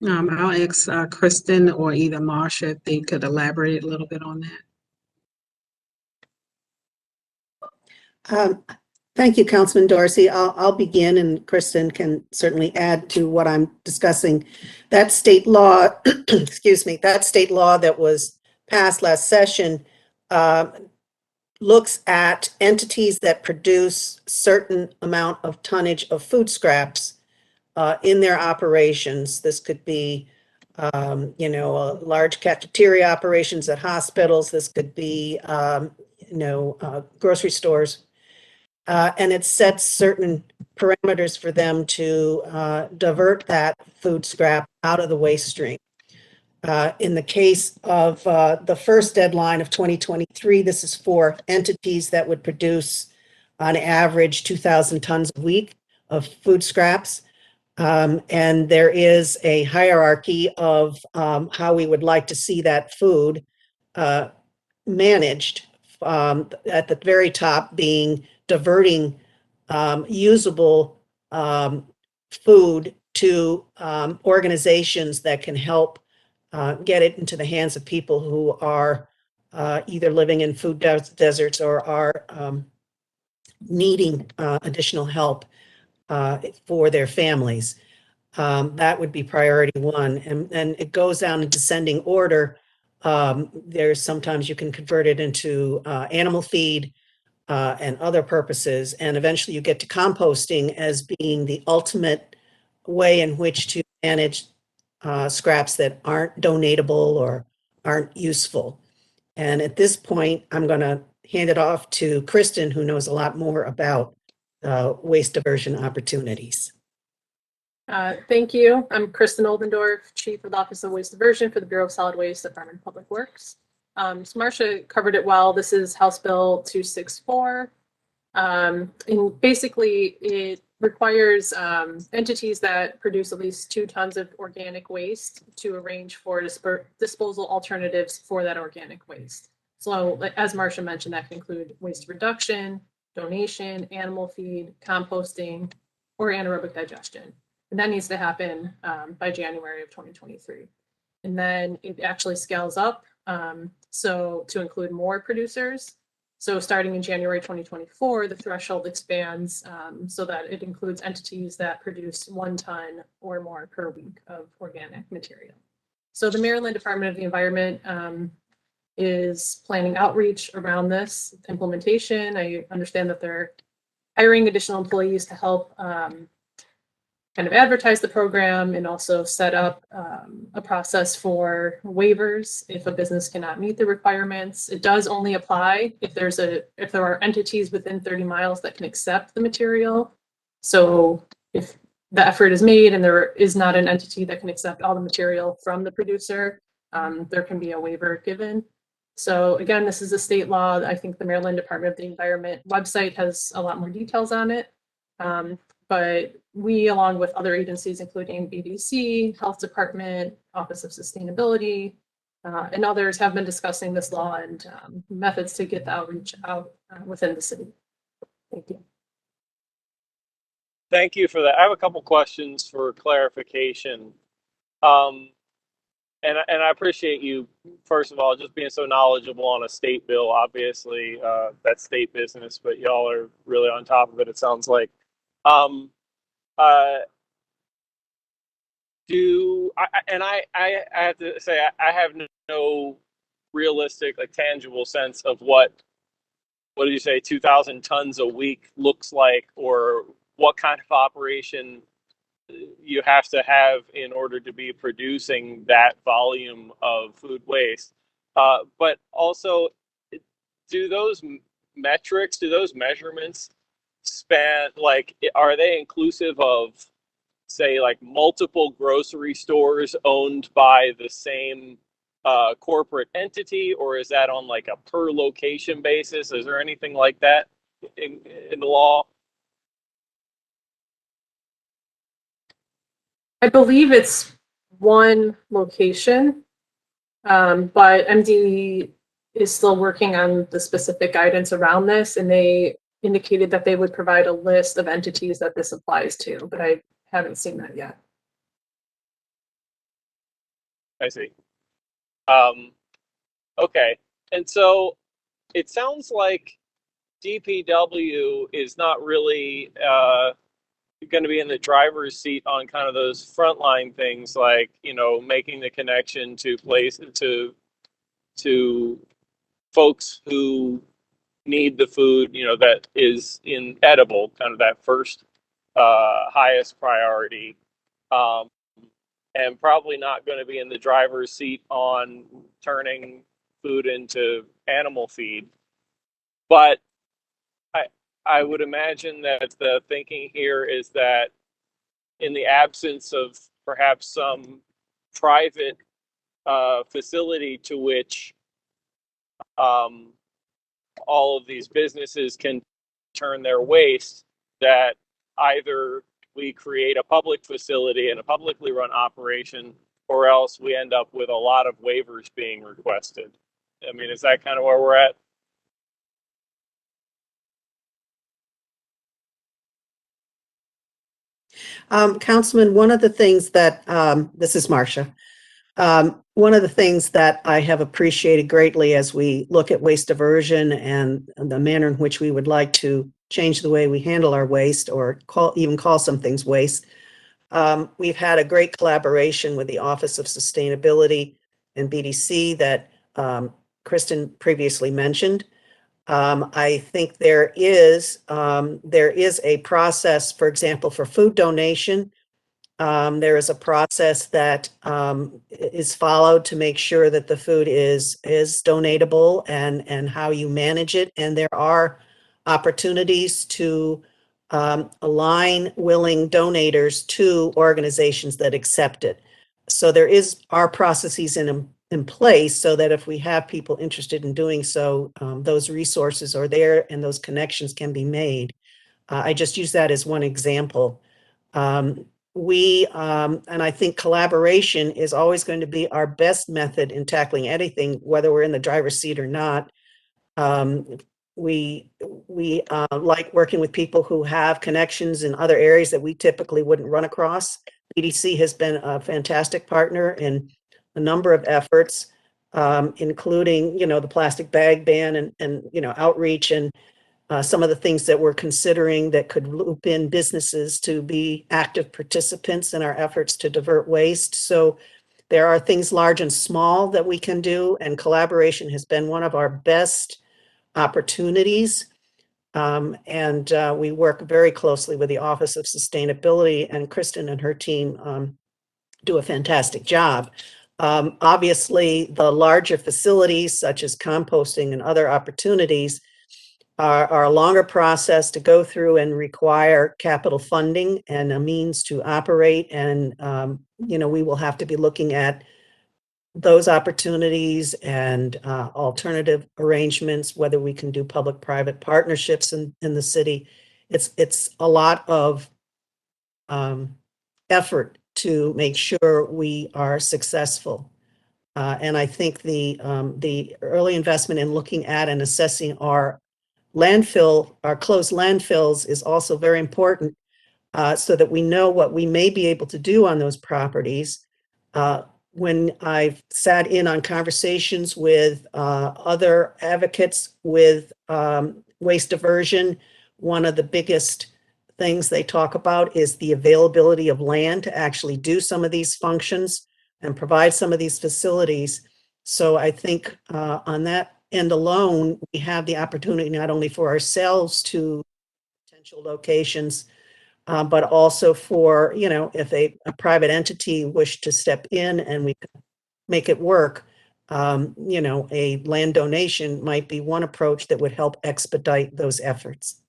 I'll ask Kristen or either Marsha if they could elaborate a little bit on that. Thank you, Councilman Dorsey. I'll begin, and Kristen can certainly add to what I'm discussing. That state law, excuse me, that state law that was passed last session looks at entities that produce certain amount of tonnage of food scraps in their operations. This could be, large cafeteria operations at hospitals. This could be, grocery stores. And it sets certain parameters for them to divert that food scrap out of the waste stream. In the case of the first deadline of 2023, this is for entities that would produce on average 2,000 tons a week of food scraps. And there is a hierarchy of how we would like to see that food managed, at the very top being diverting usable food to organizations that can help get it into the hands of people who are either living in food deserts or are needing additional help for their families. That would be priority one. And it goes down in descending order. There's sometimes you can convert it into animal feed and other purposes. And eventually you get to composting as being the ultimate way in which to manage scraps that aren't donatable or aren't useful. And at this point, I'm going to hand it off to Kristen, who knows a lot more about waste diversion opportunities. Thank you. I'm Kristen Oldendorf, Chief of the Office of Waste Diversion for the Bureau of Solid Waste, Department of Public Works. So Marsha covered it well. This is House Bill 264. And basically, it requires entities that produce at least 2 tons of organic waste to arrange for disposal alternatives for that organic waste. So as Marsha mentioned, that can include waste reduction, donation, animal feed, composting, or anaerobic digestion. And that needs to happen by January of 2023. And then it actually scales up so to include more producers. So starting in January 2024, the threshold expands so that it includes entities that produce 1 ton or more per week of organic material. So the Maryland Department of the Environment is planning outreach around this implementation. I understand that they're hiring additional employees to help kind of advertise the program and also set up a process for waivers if a business cannot meet the requirements. It does only apply if there are entities within 30 miles that can accept the material. So if the effort is made and there is not an entity that can accept all the material from the producer, there can be a waiver given. So again, this is a state law. I think the Maryland Department of the Environment website has a lot more details on it. But we, along with other agencies, including BDC, Health Department, Office of Sustainability, and others, have been discussing this law and methods to get the outreach out within the city. Thank you. Thank you for that. I have a couple questions for clarification. And I appreciate you, first of all, just being so knowledgeable on a state bill. Obviously, that's state business, but y'all are really on top of it, it sounds like. I have to say, I have no realistic, like tangible sense of what did you say, 2,000 tons a week looks like, or what kind of operation you have to have in order to be producing that volume of food waste. But also, do those metrics, do those measurements span, like, are they inclusive of, say, like multiple grocery stores owned by the same corporate entity, or is that on like a per location basis? Is there anything like that in the law? I believe it's one location, but MD is still working on the specific guidance around this, and they indicated that they would provide a list of entities that this applies to, but I haven't seen that yet. I see. Okay. And so it sounds like DPW is not really going to be in the driver's seat on kind of those frontline things, like, making the connection to folks who need the food, that is inedible, kind of that first highest priority. And probably not going to be in the driver's seat on turning food into animal feed. But I would imagine that the thinking here is that in the absence of perhaps some private facility to which all of these businesses can turn their waste, that either we create a public facility and a publicly run operation, or else we end up with a lot of waivers being requested. I mean, is that kind of where we're at? Councilman, one of the things that, this is Marcia. One of the things that I have appreciated greatly as we look at waste diversion and the manner in which we would like to change the way we handle our waste, or even call some things waste. We've had a great collaboration with the Office of Sustainability and BDC that Kristen previously mentioned. I think there is a process, for example, for food donation. There is a process that is followed to make sure that the food is donatable, and how you manage it. And there are opportunities to align willing donators to organizations that accept it. So there are processes in place, so that if we have people interested in doing so, those resources are there and those connections can be made. I just use that as one example. And I think collaboration is always going to be our best method in tackling anything, whether we're in the driver's seat or not. We like working with people who have connections in other areas that we typically wouldn't run across. BDC has been a fantastic partner in a number of efforts, including, the plastic bag ban and outreach, and some of the things that we're considering that could loop in businesses to be active participants in our efforts to divert waste. So there are things large and small that we can do, and collaboration has been one of our best opportunities. And we work very closely with the Office of Sustainability, and Kristen and her team do a fantastic job. Obviously, the larger facilities such as composting and other opportunities are a longer process to go through and require capital funding and a means to operate. And, we will have to be looking at those opportunities and alternative arrangements, whether we can do public-private partnerships in the city. It's a lot of effort to make sure we are successful. And I think the early investment in looking at and assessing our closed landfills is also very important, so that we know what we may be able to do on those properties. When I've sat in on conversations with other advocates with waste diversion, one of the biggest things they talk about is the availability of land to actually do some of these functions and provide some of these facilities. So I think on that end alone, we have the opportunity not only for ourselves to potential locations, but also for, if a private entity wished to step in and we could make it work, a land donation might be one approach that would help expedite those efforts.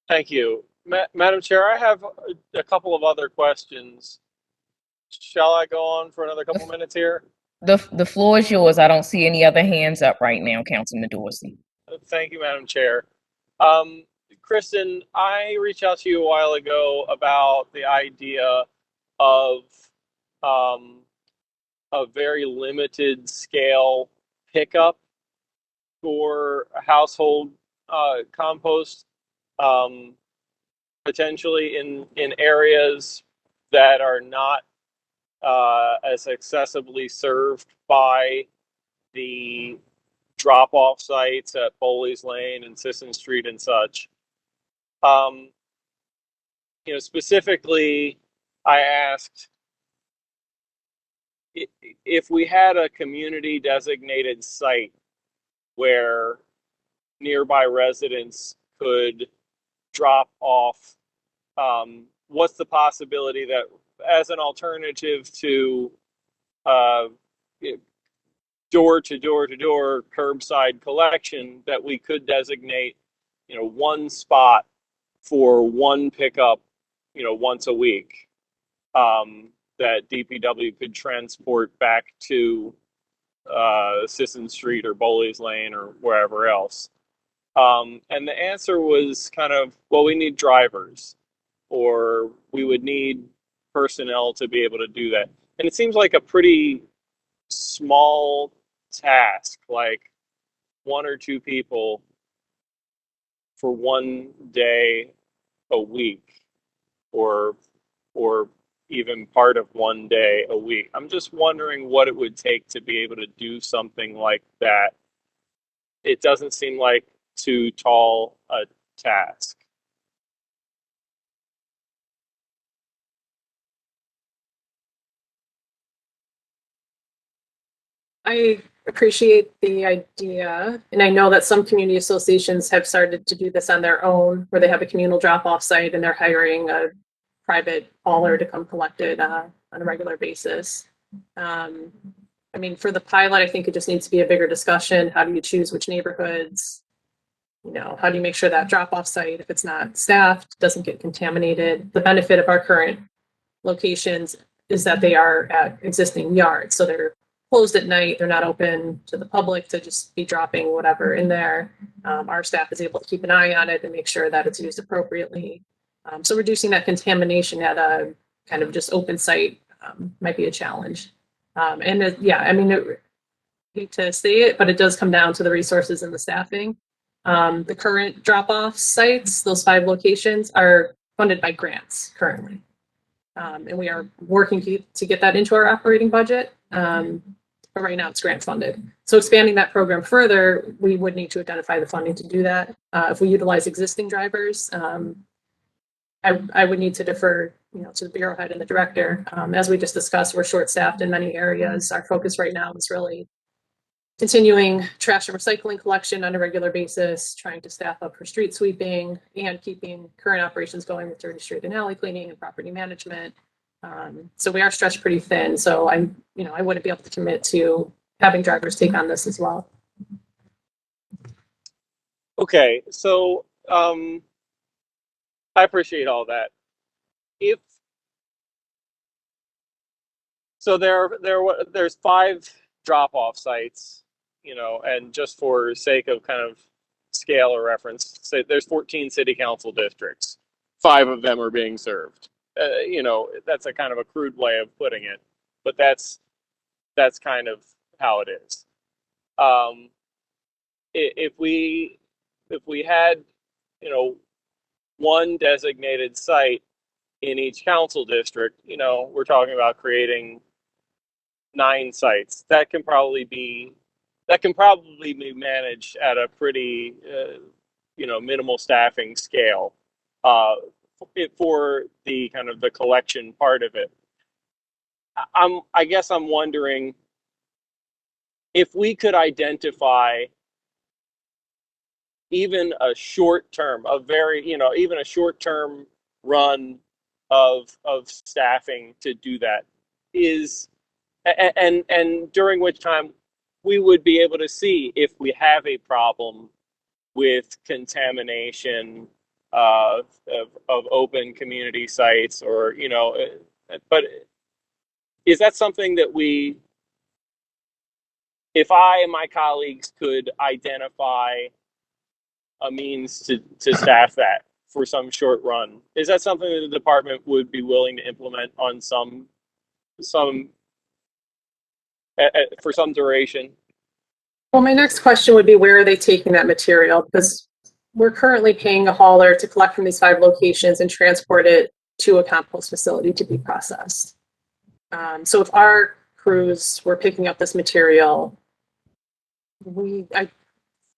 Thank you. Madam Chair, I have a couple of other questions. Shall I go on for another couple minutes here? The floor is yours. I don't see any other hands up right now, Councilman Dorsey. Thank you, Madam Chair. Kristen, I reached out to you a while ago about the idea of a very limited scale pickup for household compost, potentially in areas that are not as accessibly served by the drop-off sites at Foley's Lane and Sisson Street and such. Specifically, I asked if we had a community designated site where nearby residents could drop off, what's the possibility that as an alternative to door to door curbside collection, that we could designate one spot for one pickup once a week, that DPW could transport back to Sisson Street or Bowley's Lane or wherever else. And the answer was kind of, well, we need drivers, or we would need personnel to be able to do that. And it seems like a pretty small task, like one or two people for one day a week, or even part of one day a week. I'm just wondering what it would take to be able to do something like that. It doesn't seem like too tall a task. I appreciate the idea, and I know that some community associations have started to do this on their own, where they have a communal drop-off site and they're hiring a private hauler to come collect it on a regular basis. For the pilot, I think it just needs to be a bigger discussion. How do you choose which neighborhoods? How do you make sure that drop-off site, if it's not staffed, doesn't get contaminated? The benefit of our current locations is that they are at existing yards, so they're closed at night. They're not open to the public to just be dropping whatever in there. Our staff is able to keep an eye on it and make sure that it's used appropriately. So reducing that contamination at a kind of just open site might be a challenge. I hate to say it, but it does come down to the resources and the staffing. The current drop-off sites, those 5 locations, are funded by grants currently. And we are working to get that into our operating budget. But right now it's grant funded. So expanding that program further, we would need to identify the funding to do that. If we utilize existing drivers, I would need to defer, to the bureau head and the director. As we just discussed, we're short-staffed in many areas. Our focus right now is really continuing trash and recycling collection on a regular basis, trying to staff up for street sweeping, and keeping current operations going with dirty street and alley cleaning and property management. So we are stretched pretty thin. So I wouldn't be able to commit to having drivers take on this as well. Okay, so I appreciate all that. There's 5 drop-off sites, and just for sake of kind of scale or reference, say there's 14 city council districts. 5 of them are being served. That's a kind of a crude way of putting it, but that's kind of how it is. If we had, one designated site in each council district, we're talking about creating 9 sites. That can probably be managed at a pretty, minimal staffing scale for the kind of the collection part of it. I guess I'm wondering if we could identify even a short term, even a short term run of staffing to do that and during which time we would be able to see if we have a problem with contamination of open community sites, or but is that something that if I and my colleagues could identify a means to staff that for some short run, is that something that the department would be willing to implement on for some duration? Well, my next question would be, where are they taking that material? Because we're currently paying a hauler to collect from these 5 locations and transport it to a compost facility to be processed. So if our crews were picking up this material, I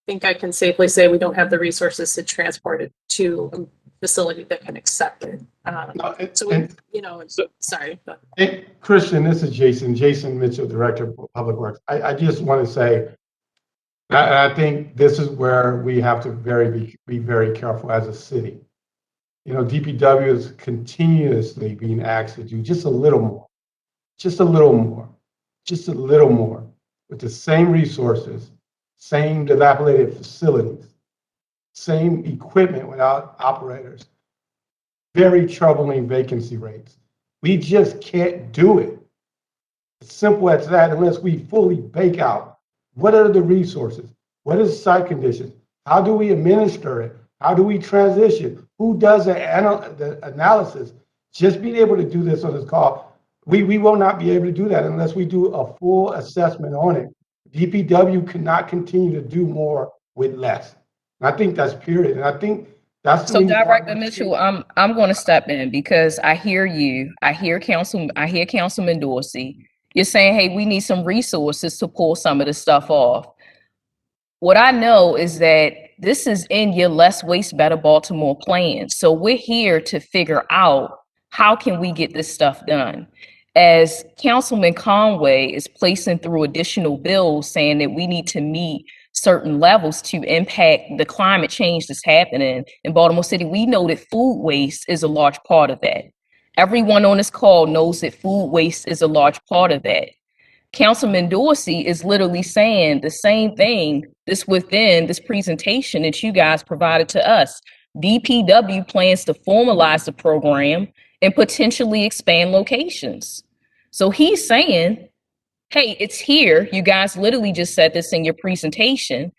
think I can safely say we don't have the resources to transport it to a facility that can accept it. Sorry. Hey, Christian, this is Jason Mitchell, Director of Public Works. I just want to say, I think this is where we have to be very careful as a city. DPW is continuously being asked to do just a little more, just a little more, just a little more with the same resources, same dilapidated facilities, same equipment without operators. Very troubling vacancy rates. We just can't do it. As simple as that, unless we fully bake out what are the resources, what is site conditions, how do we administer it, how do we transition, who does the analysis. Just being able to do this on this call, we will not be able to do that unless we do a full assessment on it. DPW cannot continue to do more with less. And I think that's period. And I think that's so Director Mitchell, I'm going to step in because I hear you. I hear Councilman Dorsey. You're saying, hey, we need some resources to pull some of this stuff off. What I know is that this is in your Less Waste, Better Baltimore plan. So we're here to figure out how can we get this stuff done. As Councilman Conway is placing through additional bills saying that we need to meet certain levels to impact the climate change that's happening in Baltimore City, we know that food waste is a large part of that. Everyone on this call knows that food waste is a large part of that. Councilman Dorsey is literally saying the same thing that's within this presentation that you guys provided to us. DPW plans to formalize the program and potentially expand locations. So he's saying, hey, it's here. You guys literally just said this in your presentation.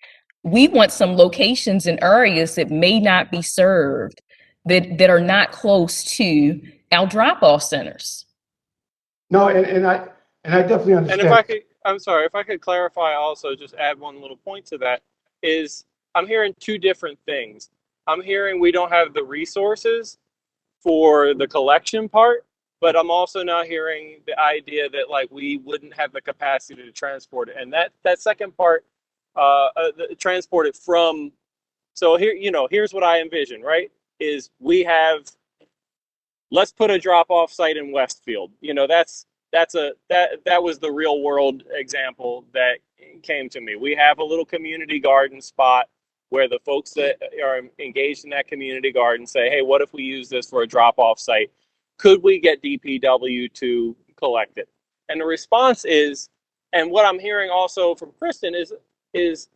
We want some locations in areas that may not be served, that are not close to our drop-off centers. No, and I definitely understand. And if I could clarify also, just add one little point to that, is I'm hearing 2 different things. I'm hearing we don't have the resources for the collection part, but I'm also now hearing the idea that we wouldn't have the capacity to transport it. And that second part, transport it from, so here's what I envision, right? Is let's put a drop-off site in Westfield. That was the real world example that came to me. We have a little community garden spot where the folks that are engaged in that community garden say, hey, what if we use this for a drop-off site? Could we get DPW to collect it? And the response is, and what I'm hearing also from Kristen is,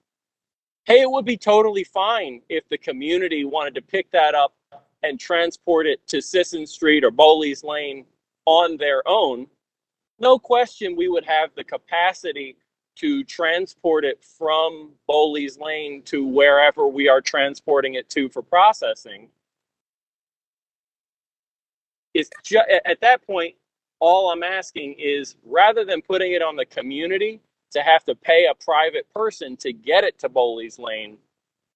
hey, it would be totally fine if the community wanted to pick that up and transport it to Sisson Street or Bowley's Lane on their own. No question we would have the capacity to transport it from Bowley's Lane to wherever we are transporting it to for processing. It's at that point, all I'm asking is, rather than putting it on the community to have to pay a private person to get it to Bowley's Lane,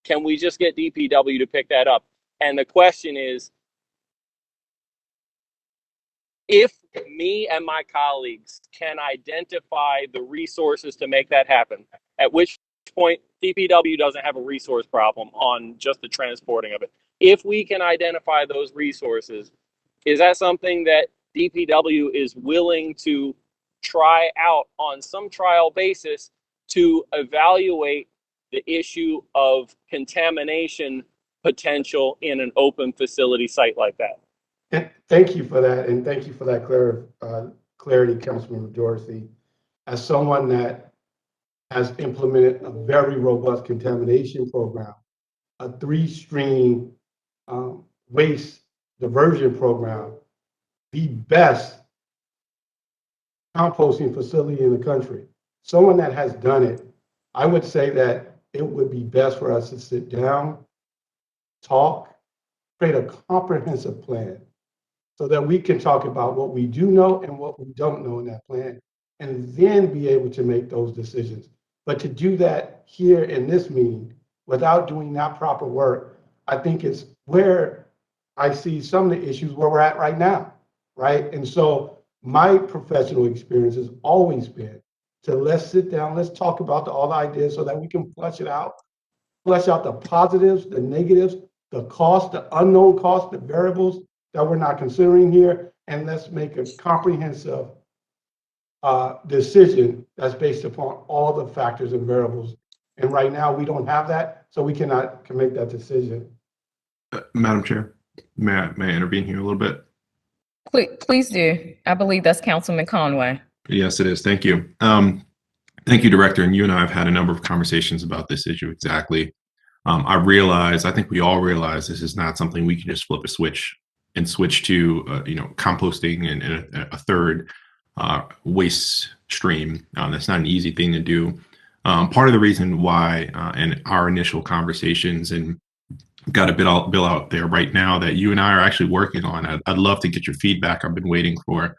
can we just get DPW to pick that up? And the question is, if me and my colleagues can identify the resources to make that happen, at which point DPW doesn't have a resource problem on just the transporting of it. If we can identify those resources, is that something that DPW is willing to try out on some trial basis to evaluate the issue of contamination potential in an open facility site like that? And thank you for that, and thank you for that clarity, Councilmember Dorsey. As someone that has implemented a very robust contamination program, a 3-stream waste diversion program, the best composting facility in the country. Someone that has done it, I would say that it would be best for us to sit down, talk, create a comprehensive plan so that we can talk about what we do know and what we don't know in that plan, and then be able to make those decisions. But to do that here in this meeting without doing that proper work, I think is where I see some of the issues where we're at right now, right? And so my professional experience has always been to let's sit down, let's talk about all the ideas so that we can flesh it out, flesh out the positives, the negatives, the costs, the unknown costs, the variables that we're not considering here, and let's make a comprehensive decision that's based upon all the factors and variables. And right now we don't have that, so we can make that decision. Madam Chair, may I intervene here a little bit? Please do. I believe that's Councilman Conway. Yes, it is. Thank you. Thank you, Director. And you and I have had a number of conversations about this issue exactly. I think we all realize this is not something we can just flip a switch and switch to, composting and a third waste stream. That's not an easy thing to do. Part of the reason why in our initial conversations, and got a bill out there right now that you and I are actually working on. I'd love to get your feedback. I've been waiting for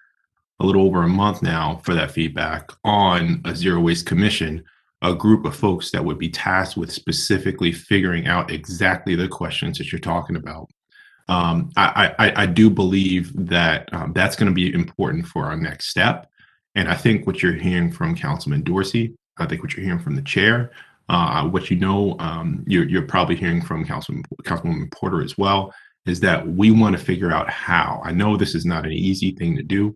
a little over a month now for that feedback on a zero waste commission, a group of folks that would be tasked with specifically figuring out exactly the questions that you're talking about. I do believe that that's going to be important for our next step. And I think what you're hearing from Councilman Dorsey, I think what you're hearing from the chair, what you're probably hearing from Councilwoman Porter as well, is that we want to figure out how. I know this is not an easy thing to do.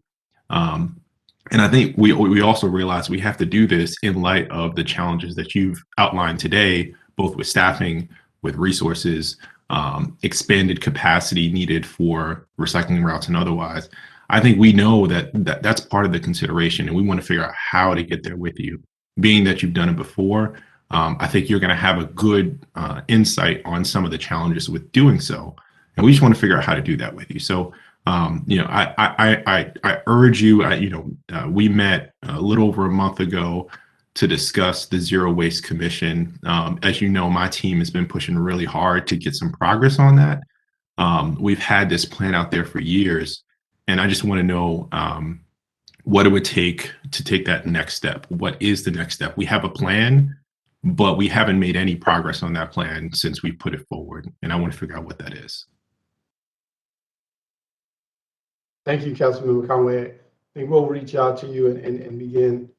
And I think we also realize we have to do this in light of the challenges that you've outlined today, both with staffing, with resources, expanded capacity needed for recycling routes and otherwise. I think we know that's part of the consideration, and we want to figure out how to get there with you. Being that you've done it before, I think you're going to have a good insight on some of the challenges with doing so, and we just want to figure out how to do that with you. So, I urge you. We met a little over a month ago to discuss the Zero Waste Commission. As you know, my team has been pushing really hard to get some progress on that. We've had this plan out there for years, and I just want to know what it would take to take that next step. What is the next step? We have a plan, but we haven't made any progress on that plan since we put it forward, and I want to figure out what that is. Thank you, Councilmember Conway. I think we'll reach out to you and begin,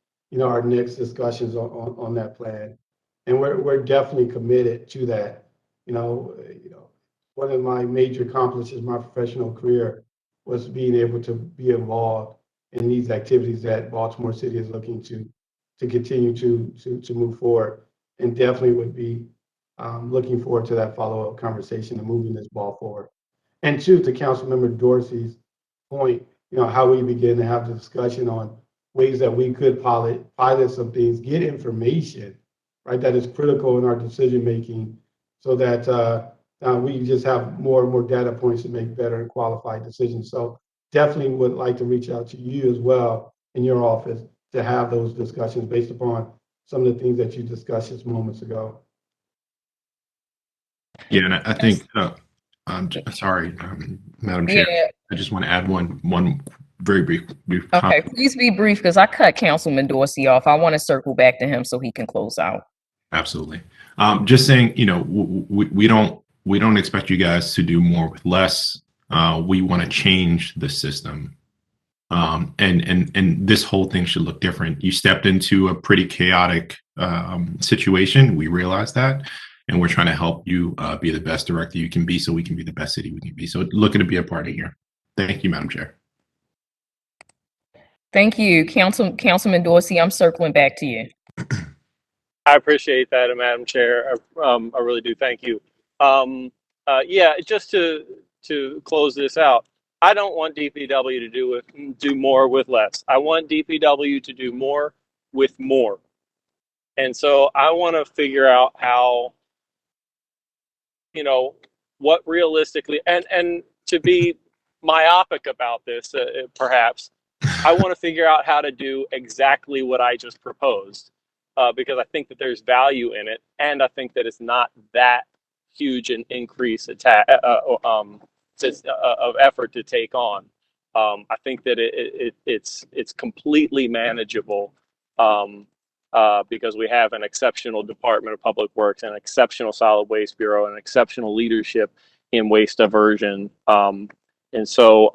our next discussions on that plan. And we're definitely committed to that. One of my major accomplishments in my professional career was being able to be involved in these activities that Baltimore City is looking to to continue to move forward. And definitely would be looking forward to that follow-up conversation and moving this ball forward. And two, to Councilmember Dorsey's point, how we begin to have the discussion on ways that we could pilot some things, get information, right, that is critical in our decision making, so that we just have more and more data points to make better and qualified decisions. So definitely would like to reach out to you as well in your office to have those discussions based upon some of the things that you discussed just moments ago. Yeah, and I think, sorry, Madam Chair, Yeah. I just want to add one very brief Okay, comment. please be brief because I cut Councilman Dorsey off. I want to circle back to him so he can close out. Absolutely. Just saying, we don't expect you guys to do more with less. We want to change the system. And this whole thing should look different. You stepped into a pretty chaotic situation. We realize that. And we're trying to help you be the best director you can be so we can be the best city we can be. So looking to be a party here. Thank you, Madam Chair. Thank you, Councilman Dorsey. I'm circling back to you. I appreciate that, Madam Chair. I really do. Thank you. Yeah, just to close this out, I don't want DPW to do more with less. I want DPW to do more with more. And so I want to figure out how, what realistically, and to be myopic about this, perhaps, I want to figure out how to do exactly what I just proposed, because I think that there's value in it, and I think that it's not that huge an increase of effort to take on. I think that it's completely manageable, because we have an exceptional Department of Public Works, an exceptional Solid Waste Bureau, and exceptional leadership in waste diversion. And so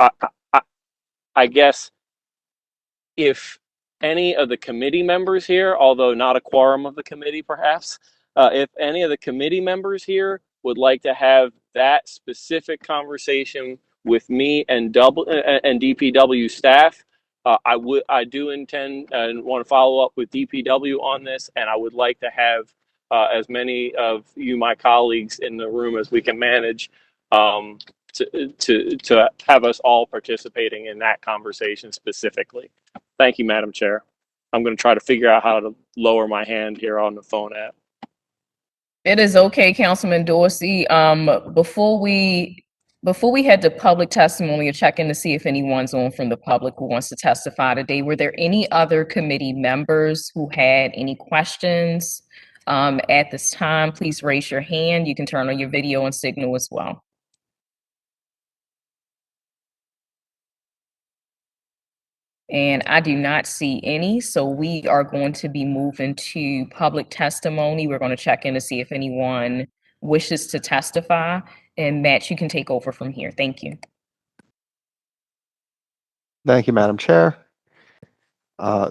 I guess if any of the committee members here, although not a quorum of the committee perhaps, if any of the committee members here would like to have that specific conversation with me and DPW staff, I do intend and want to follow up with DPW on this, and I would like to have as many of you, my colleagues, in the room as we can manage, to have us all participating in that conversation specifically. Thank you, Madam Chair. I'm going to try to figure out how to lower my hand here on the phone app. It is okay, Councilman Dorsey. Before we head to public testimony, or check in to see if anyone's on from the public who wants to testify today, were there any other committee members who had any questions at this time? Please raise your hand. You can turn on your video and signal as well. And I do not see any, so we are going to be moving to public testimony. We're going to check in to see if anyone wishes to testify. And Matt, you can take over from here. Thank you. Thank you, Madam Chair.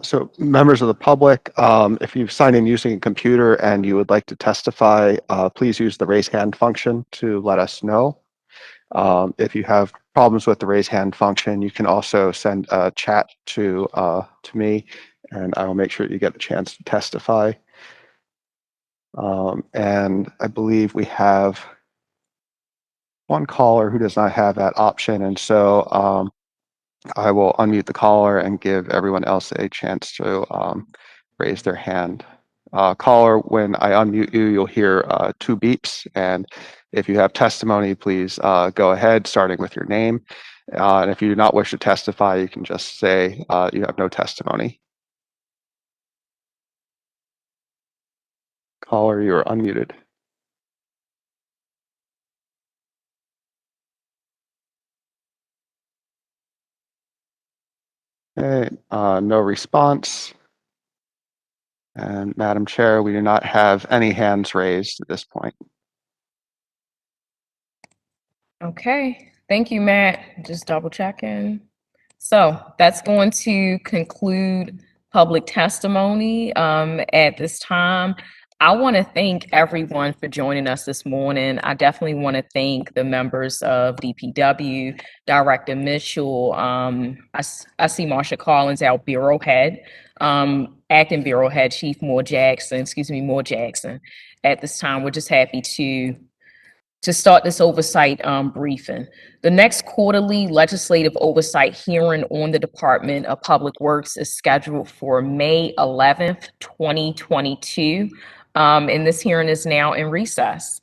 So members of the public, if you've signed in using a computer and you would like to testify, please use the raise hand function to let us know. If you have problems with the raise hand function, you can also send a chat to me, and I will make sure you get a chance to testify. And I believe we have one caller who does not have that option, and so I will unmute the caller and give everyone else a chance to raise their hand. Caller, when I unmute you, you'll hear 2 beeps, and if you have testimony, please go ahead, starting with your name. And if you do not wish to testify, you can just say you have no testimony. Caller, you are unmuted. Okay, no response. And Madam Chair, we do not have any hands raised at this point. Okay, thank you, Matt. Just double checking. So that's going to conclude public testimony at this time. I want to thank everyone for joining us this morning. I definitely want to thank the members of DPW, Director Mitchell. I see Marsha Collins, our Bureau Head. Acting Bureau Head Chief Moore Jackson. At this time, we're just happy to start this oversight briefing. The next quarterly legislative oversight hearing on the Department of Public Works is scheduled for May 11th, 2022. And this hearing is now in recess.